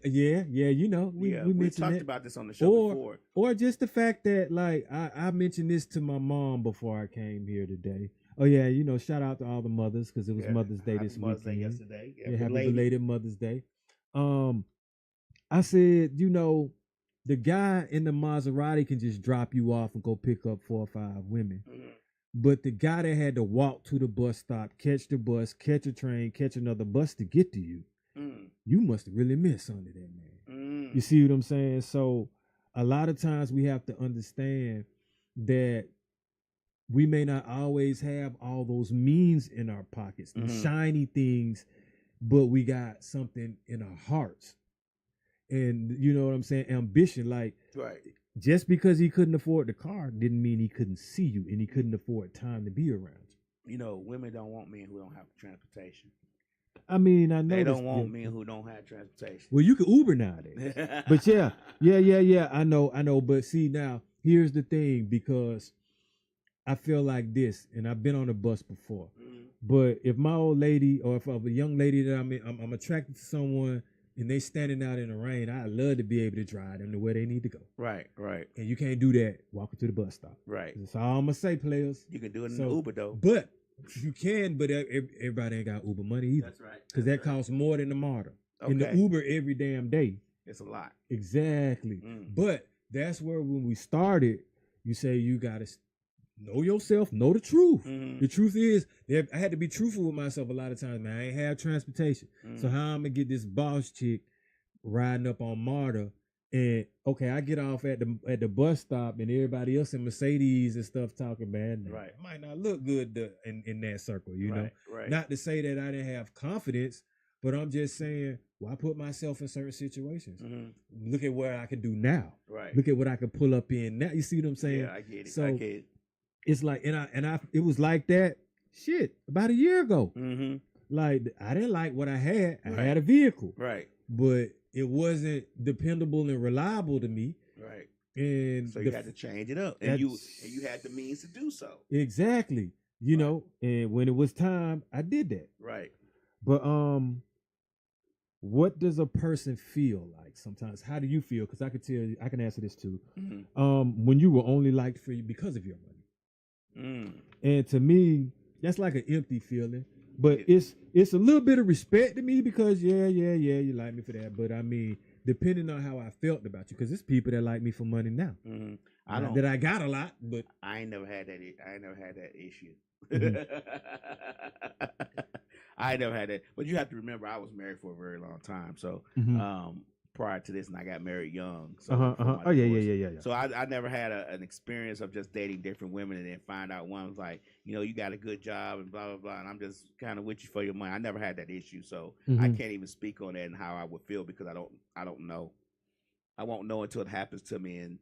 Yeah, we talked about this on the show before. Or just the fact that, like, I mentioned this to my mom before I came here today. Oh yeah, shout out to all the mothers, because it was Mother's Day this weekend. Mother's Day yesterday. Happy belated Mother's Day. I said, the guy in the Maserati can just drop you off and go pick up 4 or 5 women. But the guy that had to walk to the bus stop, catch the bus, catch a train, catch another bus to get to you, you must have really missed under that, man. You see what I'm saying? So a lot of times we have to understand that we may not always have all those means in our pockets, the shiny things, but we got something in our hearts. And you know what I'm saying? Ambition, like, just because he couldn't afford the car didn't mean he couldn't see you, and he couldn't afford time to be around you. Women don't want men who don't have transportation. I mean, I know they don't want men who don't have transportation. Well, you can Uber nowadays. But yeah, I know. But see, now here's the thing, because I feel like this, and I've been on a bus before. But if my old lady, or if I'm a young lady that I'm attracted to someone, and they standing out in the rain, I'd love to be able to drive them to where they need to go. Right. And you can't do that walking to the bus stop. Right. That's all I'm gonna say, players. You can do it in Uber though. But you can, but everybody ain't got Uber money either. That's right. Because that costs more than the MARTA. And the Uber every damn day It's a lot. Exactly. But that's where when we started, you say you gotta know yourself, know the truth. The truth is that I had to be truthful with myself a lot of times, man. I ain't have transportation. So how I'm gonna get this boss chick riding up on Marta, and okay, I get off at the bus stop and everybody else in Mercedes and stuff talking, man. Right. It might not look good in that circle, you know. Right. Not to say that I didn't have confidence, but I'm just saying, well, I put myself in certain situations. Look at what I can do now. Right. Look at what I can pull up in now. You see what I'm saying? Yeah, I get it. So I get it. it's like, it was like that. Shit, about a year ago. Like I didn't like what I had. I had a vehicle. Right. But it wasn't dependable and reliable to me. Right. And so you had to change it up, and you had the means to do so. Exactly. You know, and when it was time, I did that. Right. But what does a person feel like sometimes? How do you feel? Because I could tell you, I can answer this too. When you were only liked for you because of your money. And to me, that's like an empty feeling. But it's a little bit of respect to me because yeah, you like me for that. But I mean, depending on how I felt about you, because there's people that like me for money now. I don't. That I got a lot, but I ain't never had that. I ain't never had that issue. I ain't never had that. But you have to remember, I was married for a very long time. So prior to this, and I got married young. So Oh yeah. So I never had an experience of just dating different women and then find out one was like, you know, you got a good job and blah blah blah, and I'm just kind of with you for your money. I never had that issue, so I can't even speak on that and how I would feel because I don't know. I won't know until it happens to me, and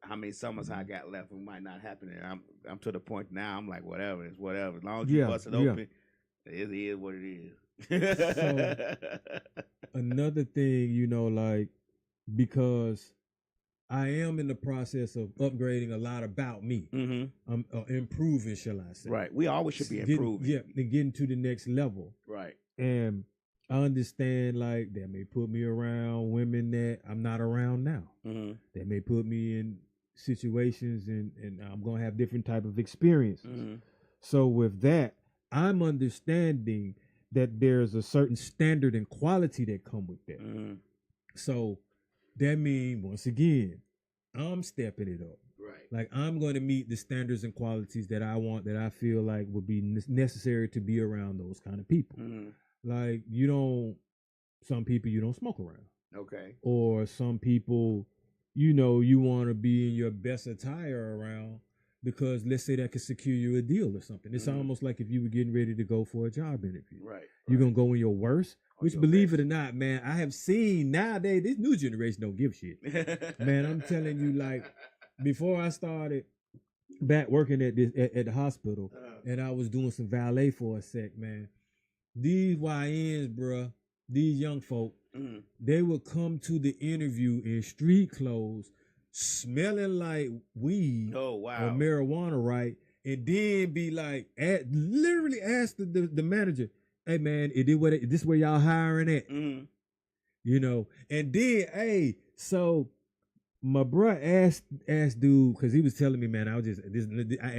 how many summers I got left, it might not happen. And I'm to the point now. I'm like, whatever, it's whatever. As long as you bust it open, it is what it is. So, another thing, you know, like, because I am in the process of upgrading a lot about me. I'm improving, shall I say. Right. We always should be improving. And getting to the next level. Right. And I understand, like, that may put me around women that I'm not around now. That may put me in situations and I'm going to have different type of experiences. So with that, I'm understanding that there's a certain standard and quality that come with that. So that means, once again, I'm stepping it up. Right. Like, I'm going to meet the standards and qualities that I want, that I feel like would be necessary to be around those kind of people. Like, some people you don't smoke around. Okay. Or some people, you know, you want to be in your best attire around because let's say that could secure you a deal or something. It's almost like if you were getting ready to go for a job interview. Right. You're going to go in your worst, which, your believe best. it or not, man, I have seen nowadays, this new generation don't give shit. Man, I'm telling you, like, before I started back working at the hospital, and I was doing some valet for a sec, man, these YNs, bruh, these young folk, they would come to the interview in street clothes, smelling like weed or marijuana, right? And then be like, literally ask the manager, hey man, is this where y'all hiring at? You know, and then, hey, so my bro asked dude, because he was telling me, man, I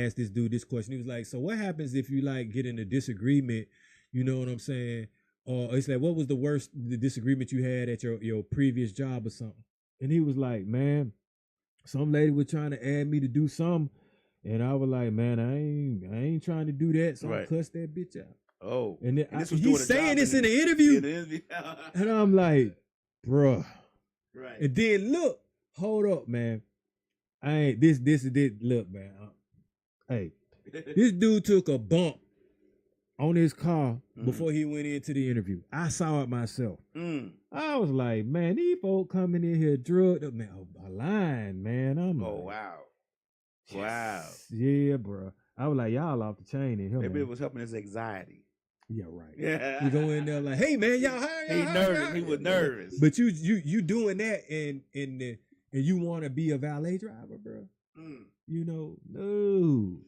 asked this dude this question. He was like, so what happens if you like get in a disagreement? You know what I'm saying? Or it's like, what was the disagreement you had at your previous job or something? And he was like, man, some lady was trying to add me to do something. And I was like, man, I ain't trying to do that. So I cussed that bitch out. Oh. And then he's saying this in the interview. And I'm like, bruh. Right. And then look, hold up, man. I ain't this look, man. Hey, this dude took a bump on his car before he went into the interview. I saw it myself. I was like, man, these folk coming in here drugged up, man, a line, man. I'm like, wow. Wow. Yeah, bro. I was like, y'all off the chain in here. Maybe it was helping his anxiety. Yeah, right. Yeah. You go in there like, hey man, y'all hiring. He was nervous. But you doing that and you want to be a valet driver, bro. You know, no.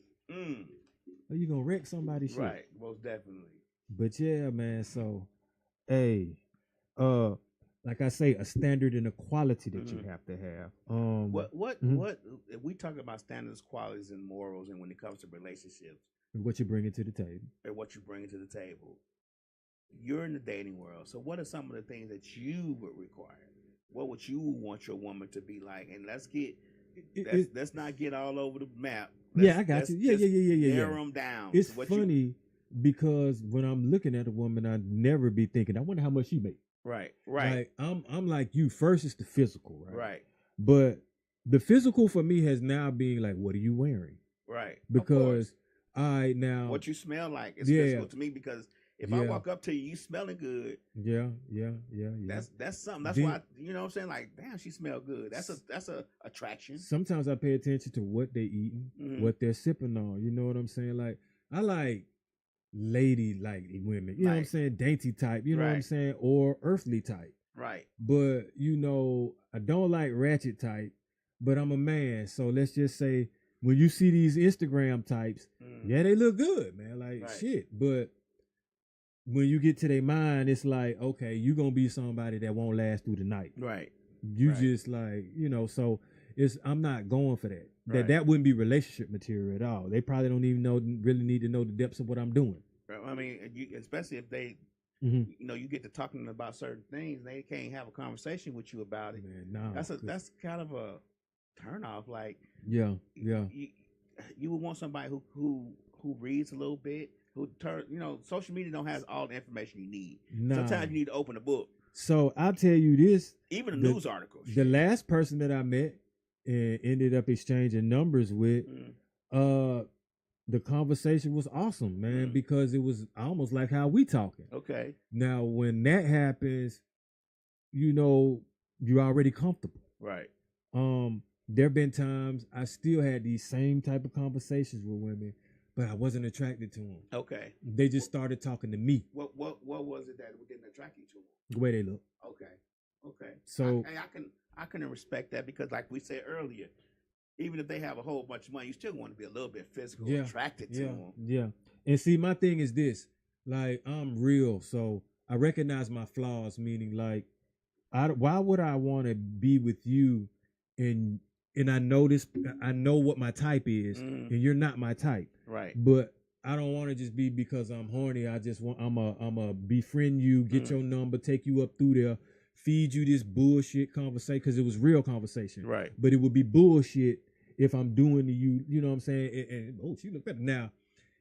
Or you gonna wreck somebody's shit. Right, most definitely. But yeah, man, so hey, like I say, a standard and a quality that you have to have. What if we talk about standards, qualities, and morals, and when it comes to relationships, what you bring to the table, and what you bring to the table, you're in the dating world. So, what are some of the things that you would require? what you want your woman to be like, and let's not get all over the map. I got you. Yeah. Narrow them down. It's funny because when I'm looking at a woman, I never be thinking, I wonder how much she make. Right. Like I'm like you. First, it's the physical, right? Right. But the physical for me has now been like, what are you wearing? Right. Because now what you smell like is physical to me, because if I walk up to you smelling good, yeah. That's something. That's why you know what I'm saying. Like, damn, she smell good. That's a attraction. Sometimes I pay attention to what they eating, what they're sipping on. You know what I'm saying? Like, I like lady like women. You know what I'm saying? Dainty type. You know what I'm saying? Or earthly type. Right. But you know, I don't like ratchet type. But I'm a man, so let's just say when you see these Instagram types, they look good, man. Like shit, but when you get to their mind, it's like, okay, you're gonna be somebody that won't last through the night. Right. You just like, you know, so I'm not going for that. That wouldn't be relationship material at all. They probably don't even really need to know the depths of what I'm doing. I mean, especially if they, you know, you get to talking about certain things, they can't have a conversation with you about it. Man, no, that's kind of a turn off. Like, you would want somebody who reads a little bit. You know, social media don't have all the information you need. Nah. Sometimes you need to open a book. So I'll tell you this. Even a news article. The last person that I met and ended up exchanging numbers with, the conversation was awesome, man, because it was almost like how we talking. Okay. Now, when that happens, you know, you're already comfortable. Right. There have been times I still had these same type of conversations with women, but I wasn't attracted to them. Okay. They just started talking to me. What was it that didn't attract you to them? The way they look. Okay. So I can respect that, because like we said earlier, even if they have a whole bunch of money, you still want to be a little bit physically attracted to them. Yeah. And see, my thing is this, like, I'm real, so I recognize my flaws, meaning like, why would I want to be with you and I know what my type is, and you're not my type. Right. But I don't want to just be because I'm horny. I'm a befriend you, get your number, take you up through there, feed you this bullshit conversation, because it was real conversation. Right. But it would be bullshit if I'm doing to you, you know what I'm saying? And she look better. Now,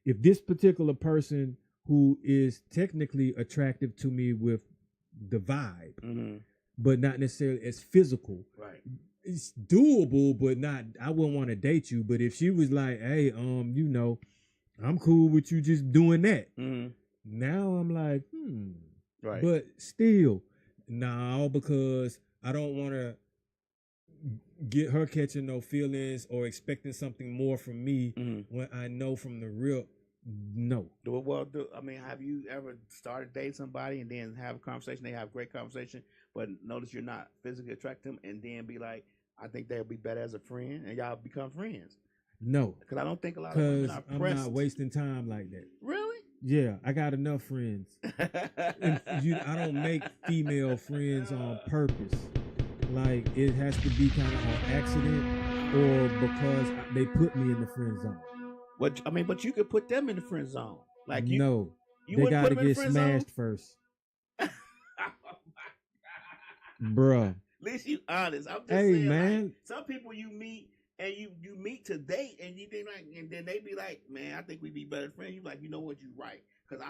if this particular person who is technically attractive to me with the vibe, but not necessarily as physical. Right. It's doable, but not, I wouldn't want to date you. But if she was like, hey, you know, I'm cool with you just doing that. Now I'm like, Right. But still, no, because I don't want to get her catching no feelings or expecting something more from me when I know from the real, no. I mean, have you ever started dating somebody and then have a conversation, they have a great conversation, but notice you're not physically attracted to them, and then be like, I think they'll be better as a friend, and y'all become friends? No. Because I don't think a lot of women are pressed. I'm not wasting time like that. Really? Yeah, I got enough friends. I don't make female friends on purpose. Like, it has to be kind of on accident or because they put me in the friend zone. But you could put them in the friend zone. Like, no, they got to get smashed first. Bruh. At least you honest. I'm just saying, man. Like, some people you meet and you meet to date and you think like, and then they be like, man, I think we'd be better friends. You like, you know what, you right, because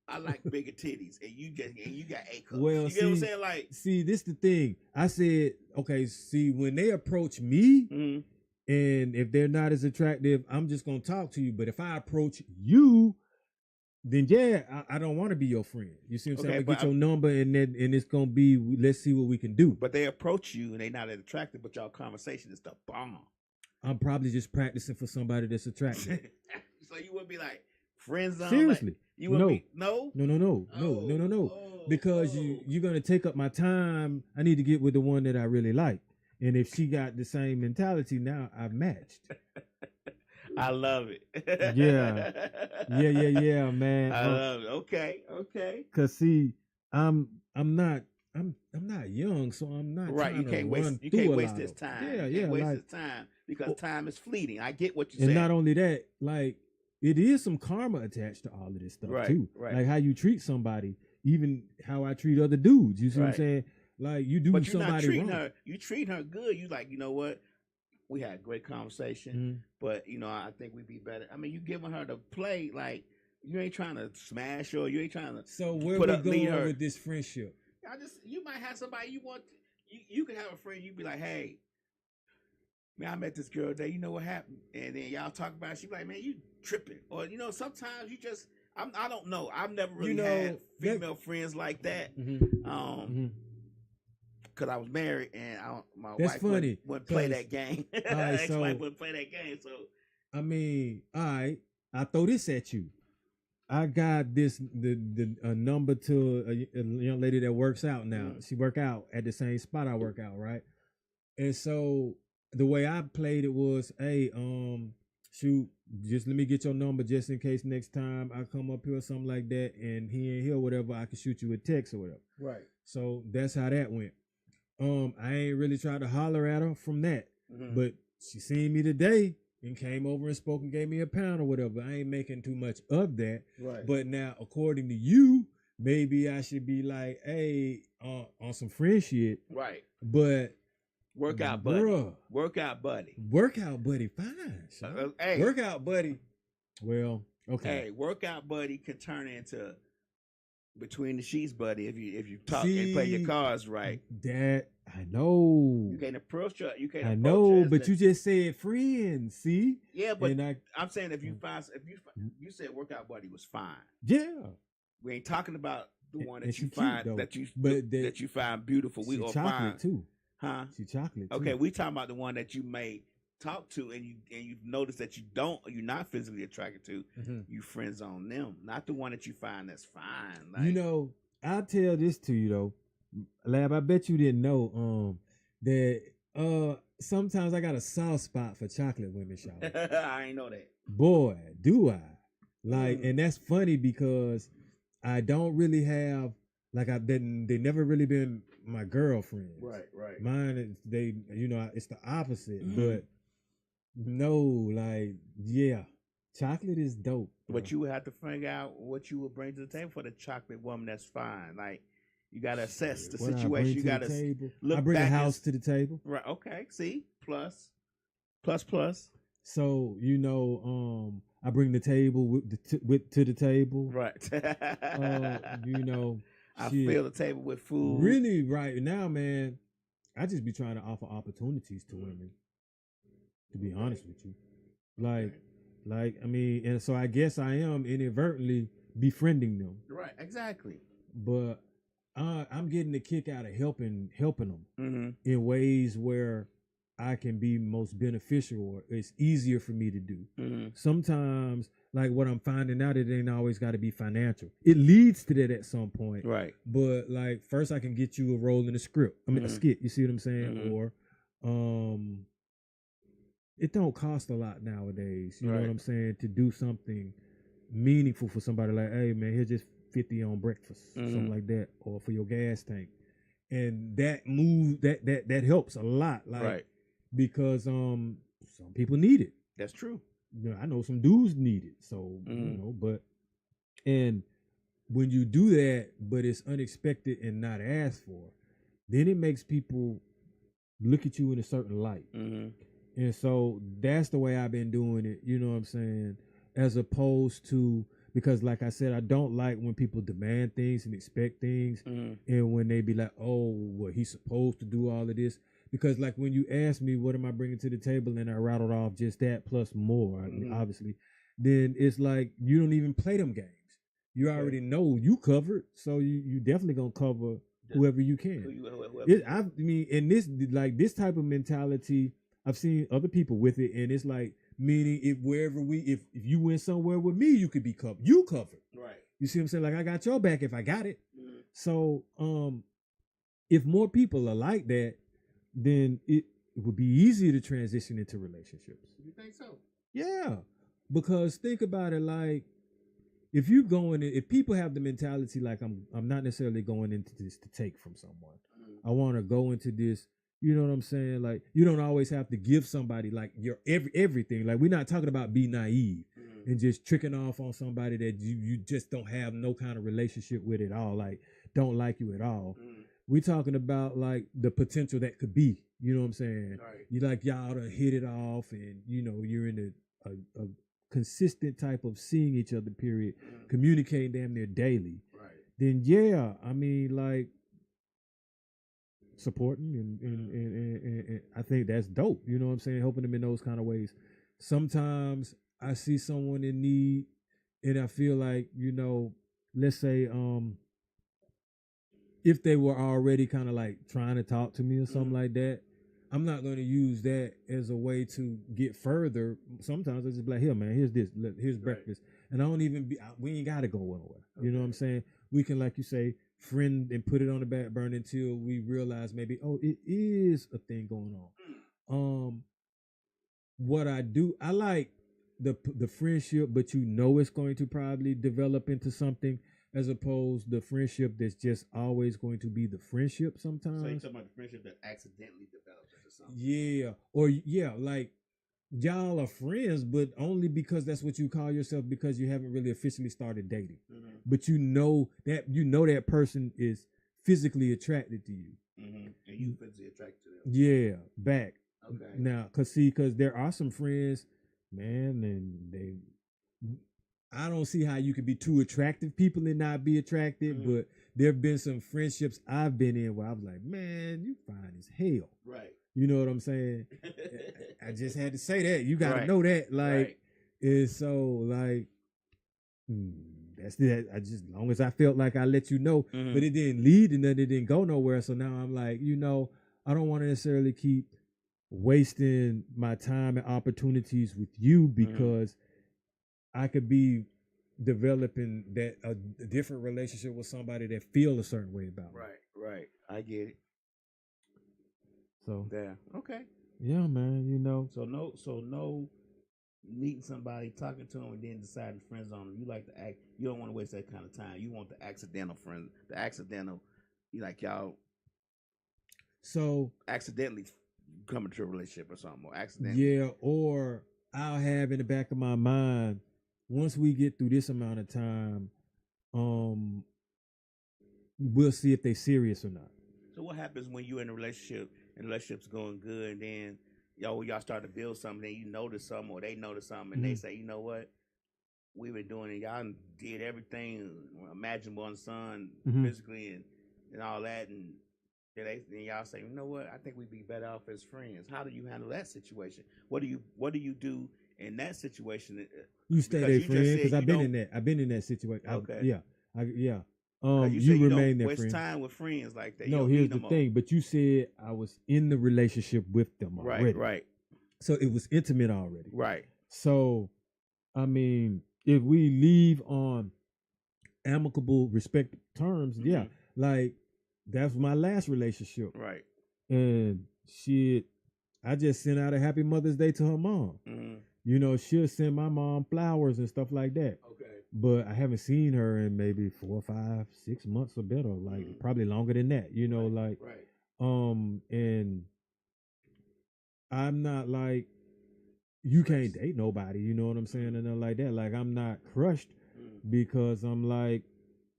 I like bigger titties, and you got A cups. Well, you get what I'm saying? Like, see, this the thing. I said, okay, see, when they approach me, and if they're not as attractive, I'm just gonna talk to you. But if I approach you, then I don't want to be your friend. You see what I'm saying? I'm gonna get your number, and it's gonna be, let's see what we can do. But they approach you and they not as attractive, but y'all conversation is the bomb. I'm probably just practicing for somebody that's attractive. So you would be like, friend zone? Seriously? Like, you would be no. Because you're gonna take up my time. I need to get with the one that I really like, and if she got the same mentality, now I've matched. I love it. Yeah, man. I love it. Okay. Cause see, I'm not young, so I'm not right. You can't waste this time. You can't waste this time because time is fleeting. I get what you're saying. And not only that, like, it is some karma attached to all of this stuff too. Right. Like how you treat somebody, even how I treat other dudes. You see what I'm saying? Like you do but you're not somebody treating wrong. her. You treat her good. You like, you know what? We had a great conversation, Mhm. but you know, I think we'd be better. I mean, you giving her the play, like you ain't trying to smash her. You ain't trying to. So where put we up, lead going her. with this friendship? You might have somebody you want. You could have a friend. You be like, hey, man, I met this girl today. You know what happened? And then y'all talk about it. She be like, man, you tripping. Or, you know, sometimes you just, I don't know. I've never really had female friends like that. Because I was married and my wife wouldn't play that game. Ex-wife wouldn't play that game. So, I mean, all right, I throw this at you. I got a number to a young lady that works out now. She work out at the same spot I work out, right? And so the way I played it was, hey, shoot, just let me get your number just in case next time I come up here or something like that, and he ain't here, whatever, I can shoot you a text or whatever. Right. So that's how that went. I ain't really tried to holler at her from that, but she seen me today and came over and spoke and gave me a pound or whatever. I ain't making too much of that. Right. But now, according to you, maybe I should be like, hey, on some friend shit. Right. But workout buddy. Bruh, workout buddy. Workout buddy, fine. Hey. Workout buddy. Well, okay. Hey, workout buddy can turn into between the sheets buddy if you talk and play your cards right. That I know. You can't approach her. You can't. I know, but you just said friends. See? Yeah, but I'm saying if you said workout buddy was fine. Yeah. We ain't talking about the one that and you find cute, that you find beautiful. We all chocolate too. Huh? She chocolate too. Okay, we talking about the one that you may talk to and you notice that you're not physically attracted to. You friends on them, not the one that you find that's fine. Like, you know, I'll tell this to you though, Lab. I bet you didn't know that sometimes I got a soft spot for chocolate women. I ain't know that. Boy, do I! Like, and that's funny because I don't really have they never really been my girlfriend. Right. Mine, it's the opposite. But no, like, yeah, chocolate is dope. Bro. But you would have to figure out what you would bring to the table for the chocolate woman that's fine. Like, you got to assess the situation. You got to look. I bring a house to the table. Right. Okay. See, plus. So I bring the table to the table. Right. I fill the table with food. Really, right now, man, I just be trying to offer opportunities to women. To be honest with you, like I mean, and so I guess I am inadvertently befriending them. Right. Exactly. But I'm getting a kick out of helping them in ways where I can be most beneficial, or it's easier for me to do. Sometimes, like what I'm finding out, it ain't always got to be financial. It leads to that at some point, right? But like first, I can get you a role in a script. I mean, a skit. You see what I'm saying? Or, it don't cost a lot nowadays. You know what I'm saying? To do something meaningful for somebody, like, hey man, here's just 50 on breakfast, something like that, or for your gas tank, and that that helps a lot, like because some people need it. That's true. I know some dudes need it, so but and when you do that, but it's unexpected and not asked for, then it makes people look at you in a certain light, and so that's the way I've been doing it. You know what I'm saying? As opposed to, because like I said, I don't like when people demand things and expect things, and when they be like, oh, well, he's supposed to do all of this. Because like when you ask me, what am I bringing to the table, and I rattled off just that plus more, obviously, then it's like you don't even play them games. You already know you covered, so you definitely gonna cover whoever you can. I mean, and this type of mentality, I've seen other people with it, and it's like, meaning if you went somewhere with me, you could be covered. You covered. Right. You see what I'm saying? Like, I got your back if I got it. So if more people are like that, then it would be easier to transition into relationships. You think so? Yeah. Because think about it, like, if people have the mentality like I'm not necessarily going into this to take from someone. I want to go into this. You know what I'm saying? Like, you don't always have to give somebody like your everything. Like, we're not talking about be naive and just tricking off on somebody that you just don't have no kind of relationship with at all. Like, don't like you at all. We talking about like the potential that could be. You know what I'm saying? Right. You like y'all to hit it off, and you know you're in a consistent type of seeing each other. Period. Communicating damn near daily. Right. Then yeah, I mean like supporting and I think that's dope. You know what I'm saying? Helping them in those kind of ways. Sometimes I see someone in need, and I feel like let's say if they were already kind of like trying to talk to me or something like that, I'm not going to use that as a way to get further. Sometimes I just be like, here, man, here's this, here's breakfast. And I don't even we ain't got to go nowhere. Okay. You know what I'm saying? We can, like you say, friend and put it on the back burner until we realize maybe, oh, it is a thing going on. What I do, I like the friendship, but it's going to probably develop into something, as opposed to the friendship that's just always going to be the friendship sometimes. So you're talking about the friendship that accidentally develops into something. Yeah. Or yeah, like y'all are friends, but only because that's what you call yourself, because you haven't really officially started dating. Mm-hmm. But you know that person is physically attracted to you. Mm-hmm. And you physically attracted to them. Yeah, back. Okay. Now, cause there are some friends, man, and I don't see how you could be two attractive people and not be attracted, mm-hmm. but there have been some friendships I've been in where I was like, man, you fine as hell. Right. You know what I'm saying? I just had to say that. You got to know that. Like, it's so like, that's that. As long as I felt like I let you know, mm-hmm. but it didn't lead to nothing. It didn't go nowhere. So now I'm like, I don't want to necessarily keep wasting my time and opportunities with you, because I could be developing a different relationship with somebody that feel a certain way about me. Right. I get it. So yeah, okay. Yeah, man. So no meeting somebody, talking to them, and then deciding to friend zone them. You like to act. You don't want to waste that kind of time. You want the accidental friend, you like y'all. So accidentally come into a relationship or something, or accidentally. Yeah, or I'll have in the back of my mind, once we get through this amount of time, we'll see if they serious or not. So what happens when you're in a relationship and the relationship's going good, and then y'all start to build something, then you notice something, or they notice something, and they say, you know what, we've been doing it, y'all did everything imaginable on son, physically and all that, and then y'all say, you know what, I think we'd be better off as friends. How do you handle that situation? What do you do in that situation? You stay their friend, because I've been in that situation. Okay. Yeah. You remain their waste friend. time with friends like that. No, here's the thing. But you said I was in the relationship with them already. Right. So it was intimate already. Right. So, I mean, if we leave on amicable, respect terms, yeah, like that's my last relationship. Right. And I just sent out a Happy Mother's Day to her mom. Mm-hmm. She'll send my mom flowers and stuff like that. Okay. But I haven't seen her in maybe 4, 5, 6 months or better, like probably longer than that, and I'm not like, you can't date nobody, you know what I'm saying, and nothing like that. Like, I'm not crushed, because I'm like,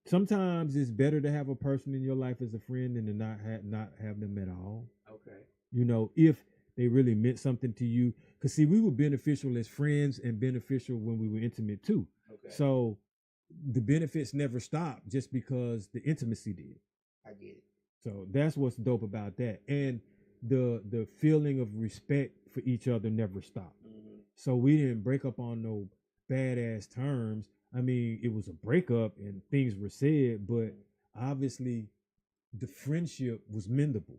sometimes it's better to have a person in your life as a friend than to not have them at all. Okay. If they really meant something to you, because see, we were beneficial as friends and beneficial when we were intimate too. Okay. So the benefits never stopped just because the intimacy did. I get it. So that's what's dope about that. And the feeling of respect for each other never stopped. Mm-hmm. So we didn't break up on no badass terms. I mean, it was a breakup and things were said, but obviously the friendship was mendable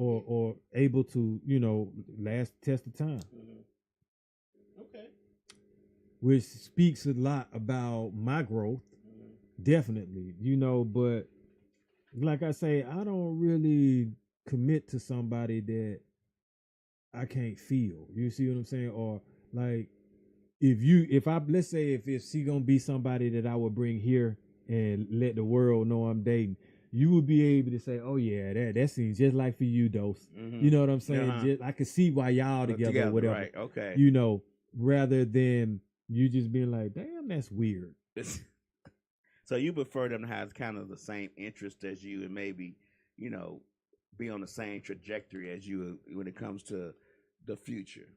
or able to, last the test of time. Mm-hmm. Okay. Which speaks a lot about my growth, definitely, but like I say, I don't really commit to somebody that I can't feel. You see what I'm saying? Or like, let's say if she gonna be somebody that I would bring here and let the world know I'm dating, you would be able to say, oh yeah, that seems just like for you, Dose. Mm-hmm. You know what I'm saying? Just, I could see why y'all together or whatever. Right, okay. Rather than you just being like, damn, that's weird. So you prefer them to have kind of the same interest as you, and maybe you know, be on the same trajectory as you when it comes to the future?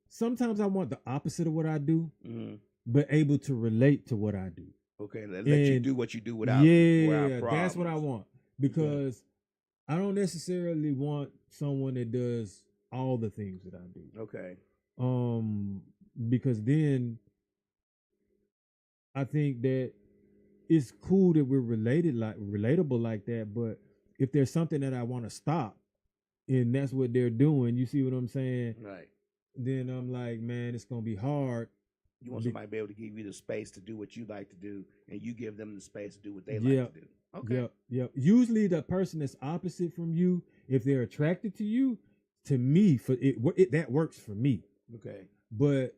Sometimes I want the opposite of what I do, Mm-hmm. but able to relate to what I do. Okay, let you do what you do without that's what I want, because I don't necessarily want someone that does all the things that I do. Okay. Because then I think that it's cool that we're relatable like that, but if there's something that I want to stop and that's what they're doing, you see what I'm saying? Right. Then I'm like, man, it's gonna be hard. You want somebody to be able to give you the space to do what you like to do, and you give them the space to do what they like to do. Okay. Yep. Usually the person that's opposite from you, if they're attracted to you, to me, for it that works for me. Okay. But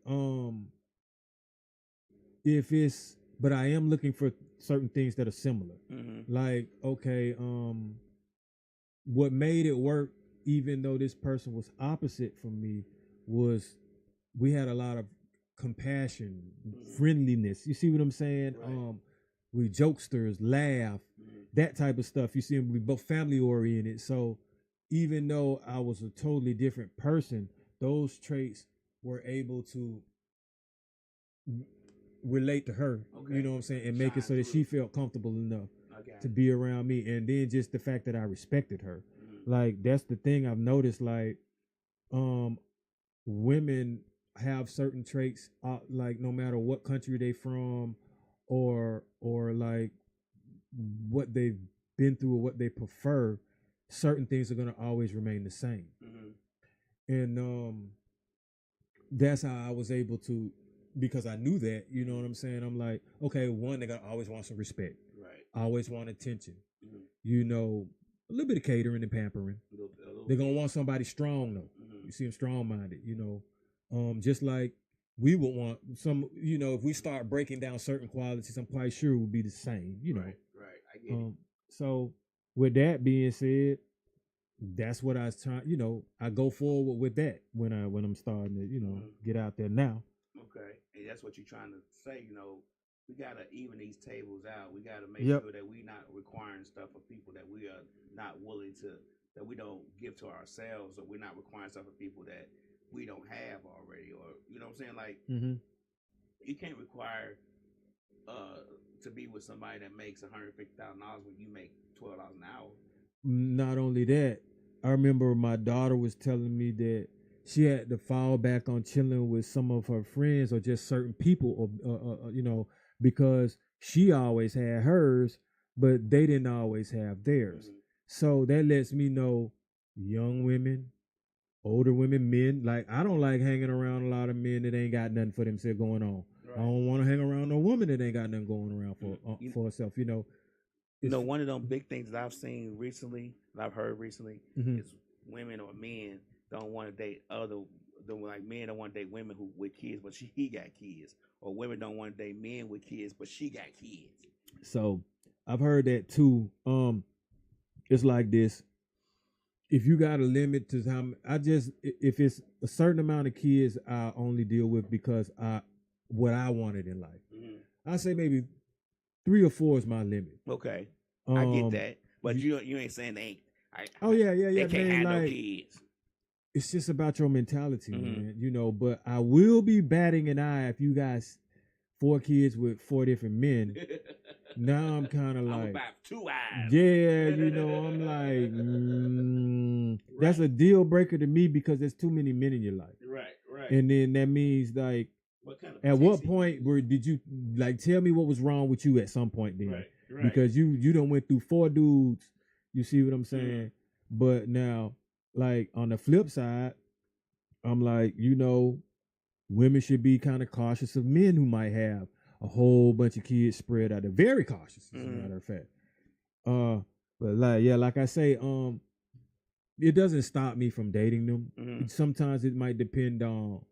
but I am looking for certain things that are similar. Mm-hmm. Like, okay, what made it work, even though this person was opposite from me, was we had a lot of compassion, friendliness. You see what I'm saying? Right. We jokesters, laugh, that type of stuff. You see, we both family oriented. So even though I was a totally different person, those traits were able to relate to her. Okay. You know what I'm saying? And make it so that she felt comfortable enough to be around me. And then just the fact that I respected her. Like, that's the thing I've noticed. Like, women have certain traits, like no matter what country they from, or like what they've been through or what they prefer, certain things are gonna always remain the same. And that's how I was able to, because I knew that, you know what I'm saying? I'm like, okay, one, they're gonna always want some respect. Right. Always want attention. You know, a little bit of catering and pampering. They're gonna want somebody strong though. You see them strong minded, you know. Just like we would want some, you know, if we start breaking down certain qualities, I'm quite sure it would be the same, you know. Right. I get it. So with that being said, that's what I was trying, you know, I go forward with that when I'm starting to, you know, get out there now. Okay. And that's what you're trying to say, you know, we gotta even these tables out. We gotta make sure that we're not requiring stuff of people that we are not willing to, that we don't give to ourselves, or we're not requiring stuff of people that we don't have already, or you know what I'm saying? Like, you can't require to be with somebody that makes $150,000 when you make $12 an hour. Not only that, I remember my daughter was telling me that she had to fall back on chilling with some of her friends or just certain people, or you know, because she always had hers, but they didn't always have theirs. So that lets me know, young women, older women, men, like, I don't like hanging around a lot of men that ain't got nothing for themselves going on. Right. I don't want to hang around no woman that ain't got nothing going around for herself, you know. You know, one of them big things that I've seen recently, that I've heard recently, is women or men don't want to date like men don't want to date women with kids, but he got kids, or women don't want to date men with kids, but she got kids. So I've heard that too. It's like this. If you got a limit to how, if it's a certain amount of kids, I only deal with because what I wanted in life. I say maybe 3 or 4 is my limit. Okay, I get that, but you ain't saying they ain't. They can't man, have no kids. It's just about your mentality, man. You know, but I will be batting an eye if you guys 4 kids with 4 different men. Now I'm kind of like, about 2 eyes. Yeah, you know, I'm like, that's a deal breaker to me because there's too many men in your life. Right. And then that means like, at what point did you like tell me what was wrong with you at some point then? Right. Because you done went through 4 dudes. You see what I'm saying? But now, like on the flip side, I'm like, you know, women should be kind of cautious of men who might have a whole bunch of kids spread out. They're very cautious, as a matter of fact. But like I say, it doesn't stop me from dating them. Sometimes it might depend on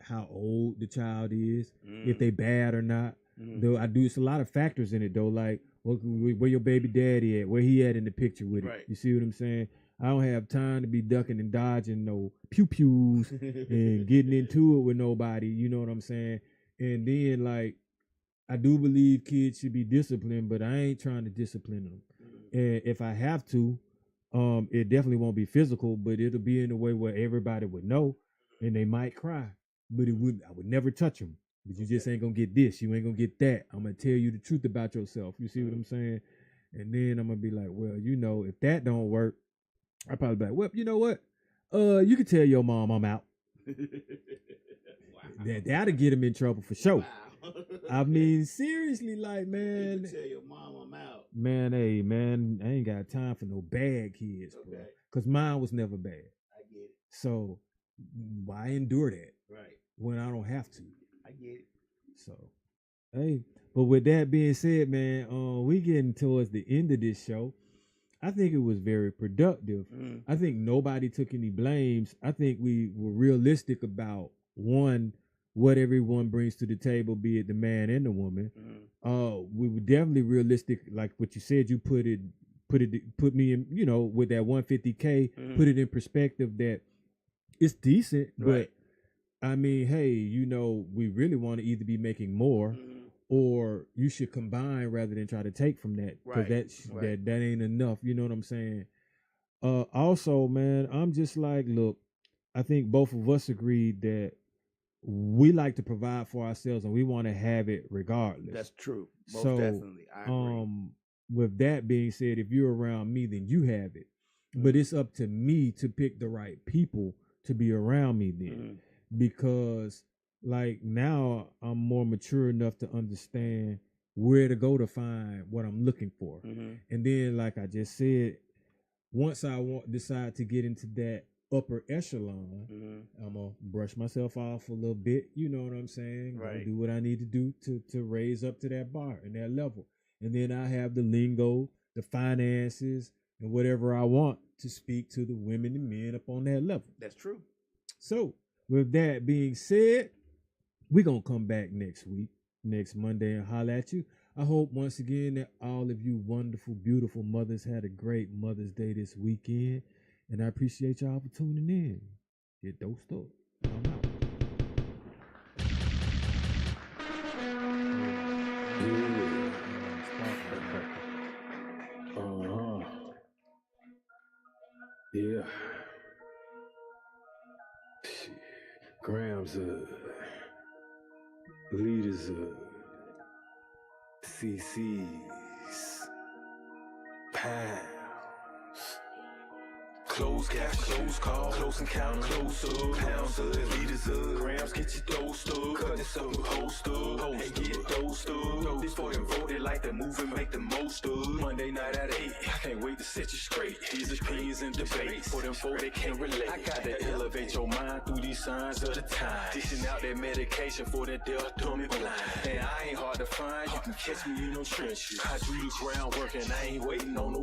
how old the child is, if they bad or not. Though it's a lot of factors in it though, like where your baby daddy at, where he at in the picture with it. You see what I'm saying? I don't have time to be ducking and dodging no pew-pews and getting into it with nobody, you know what I'm saying? And then like, I do believe kids should be disciplined, but I ain't trying to discipline them. And if I have to, it definitely won't be physical, but it'll be in a way where everybody would know, and they might cry, but I would never touch them. But you just ain't gonna get this. You ain't gonna get that. I'm gonna tell you the truth about yourself. You see what I'm saying? And then I'm gonna be like, well, if that don't work, I probably be like, well, you know what? You can tell your mom I'm out. Wow. That'll get him in trouble for sure. Wow. I mean, seriously, like, man. You can tell your mom I'm out. Man, hey, man, I ain't got time for no bad kids, bro. Because mine was never bad. I get it. So why endure that? Right. When I don't have to? I get it. So, hey, but with that being said, man, we getting towards the end of this show. I think it was very productive. I think nobody took any blames. I think we were realistic about what everyone brings to the table, be it the man and the woman. We were definitely realistic, like what you said. You put me in, with that 150K, put it in perspective that it's decent, right. But I mean, hey, we really want to either be making more, or you should combine rather than try to take from that, because that ain't enough. You know what I'm saying? Also, man, I'm just like, look, I think both of us agreed that we like to provide for ourselves and we want to have it regardless. That's true. Most definitely. I agree. With that being said, if you're around me, then you have it. But it's up to me to pick the right people to be around me then. Because like now I'm more mature enough to understand where to go to find what I'm looking for. And then, like I just said, once I decide to get into that upper echelon, I'm gonna brush myself off a little bit. You know what I'm saying? Right. Do what I need to do to raise up to that bar and that level. And then I have the lingo, the finances, and whatever I want to speak to the women and men up on that level. That's true. So with that being said, we're gonna come back next Monday, and holler at you. I hope once again that all of you wonderful, beautiful mothers had a great Mother's Day this weekend. And I appreciate y'all for tuning in. Get dosed up. I'm out. Yeah. Grams leaders CC's pounds. Close cash, close call, close encounter, close up, pounds of liters of grams, get your dosed up, cut this up, host up, and get dosed up. This for them voted like the moving, make the most of. Monday night at 8, I can't wait to set you straight. These opinions and debates, for them folk they can't relate. I gotta elevate your mind through these signs of the time. Dishing out that medication for that deaf, dumb, and blind. And I ain't hard to find, you can catch me in no trenches. I do the groundwork and I ain't waiting on no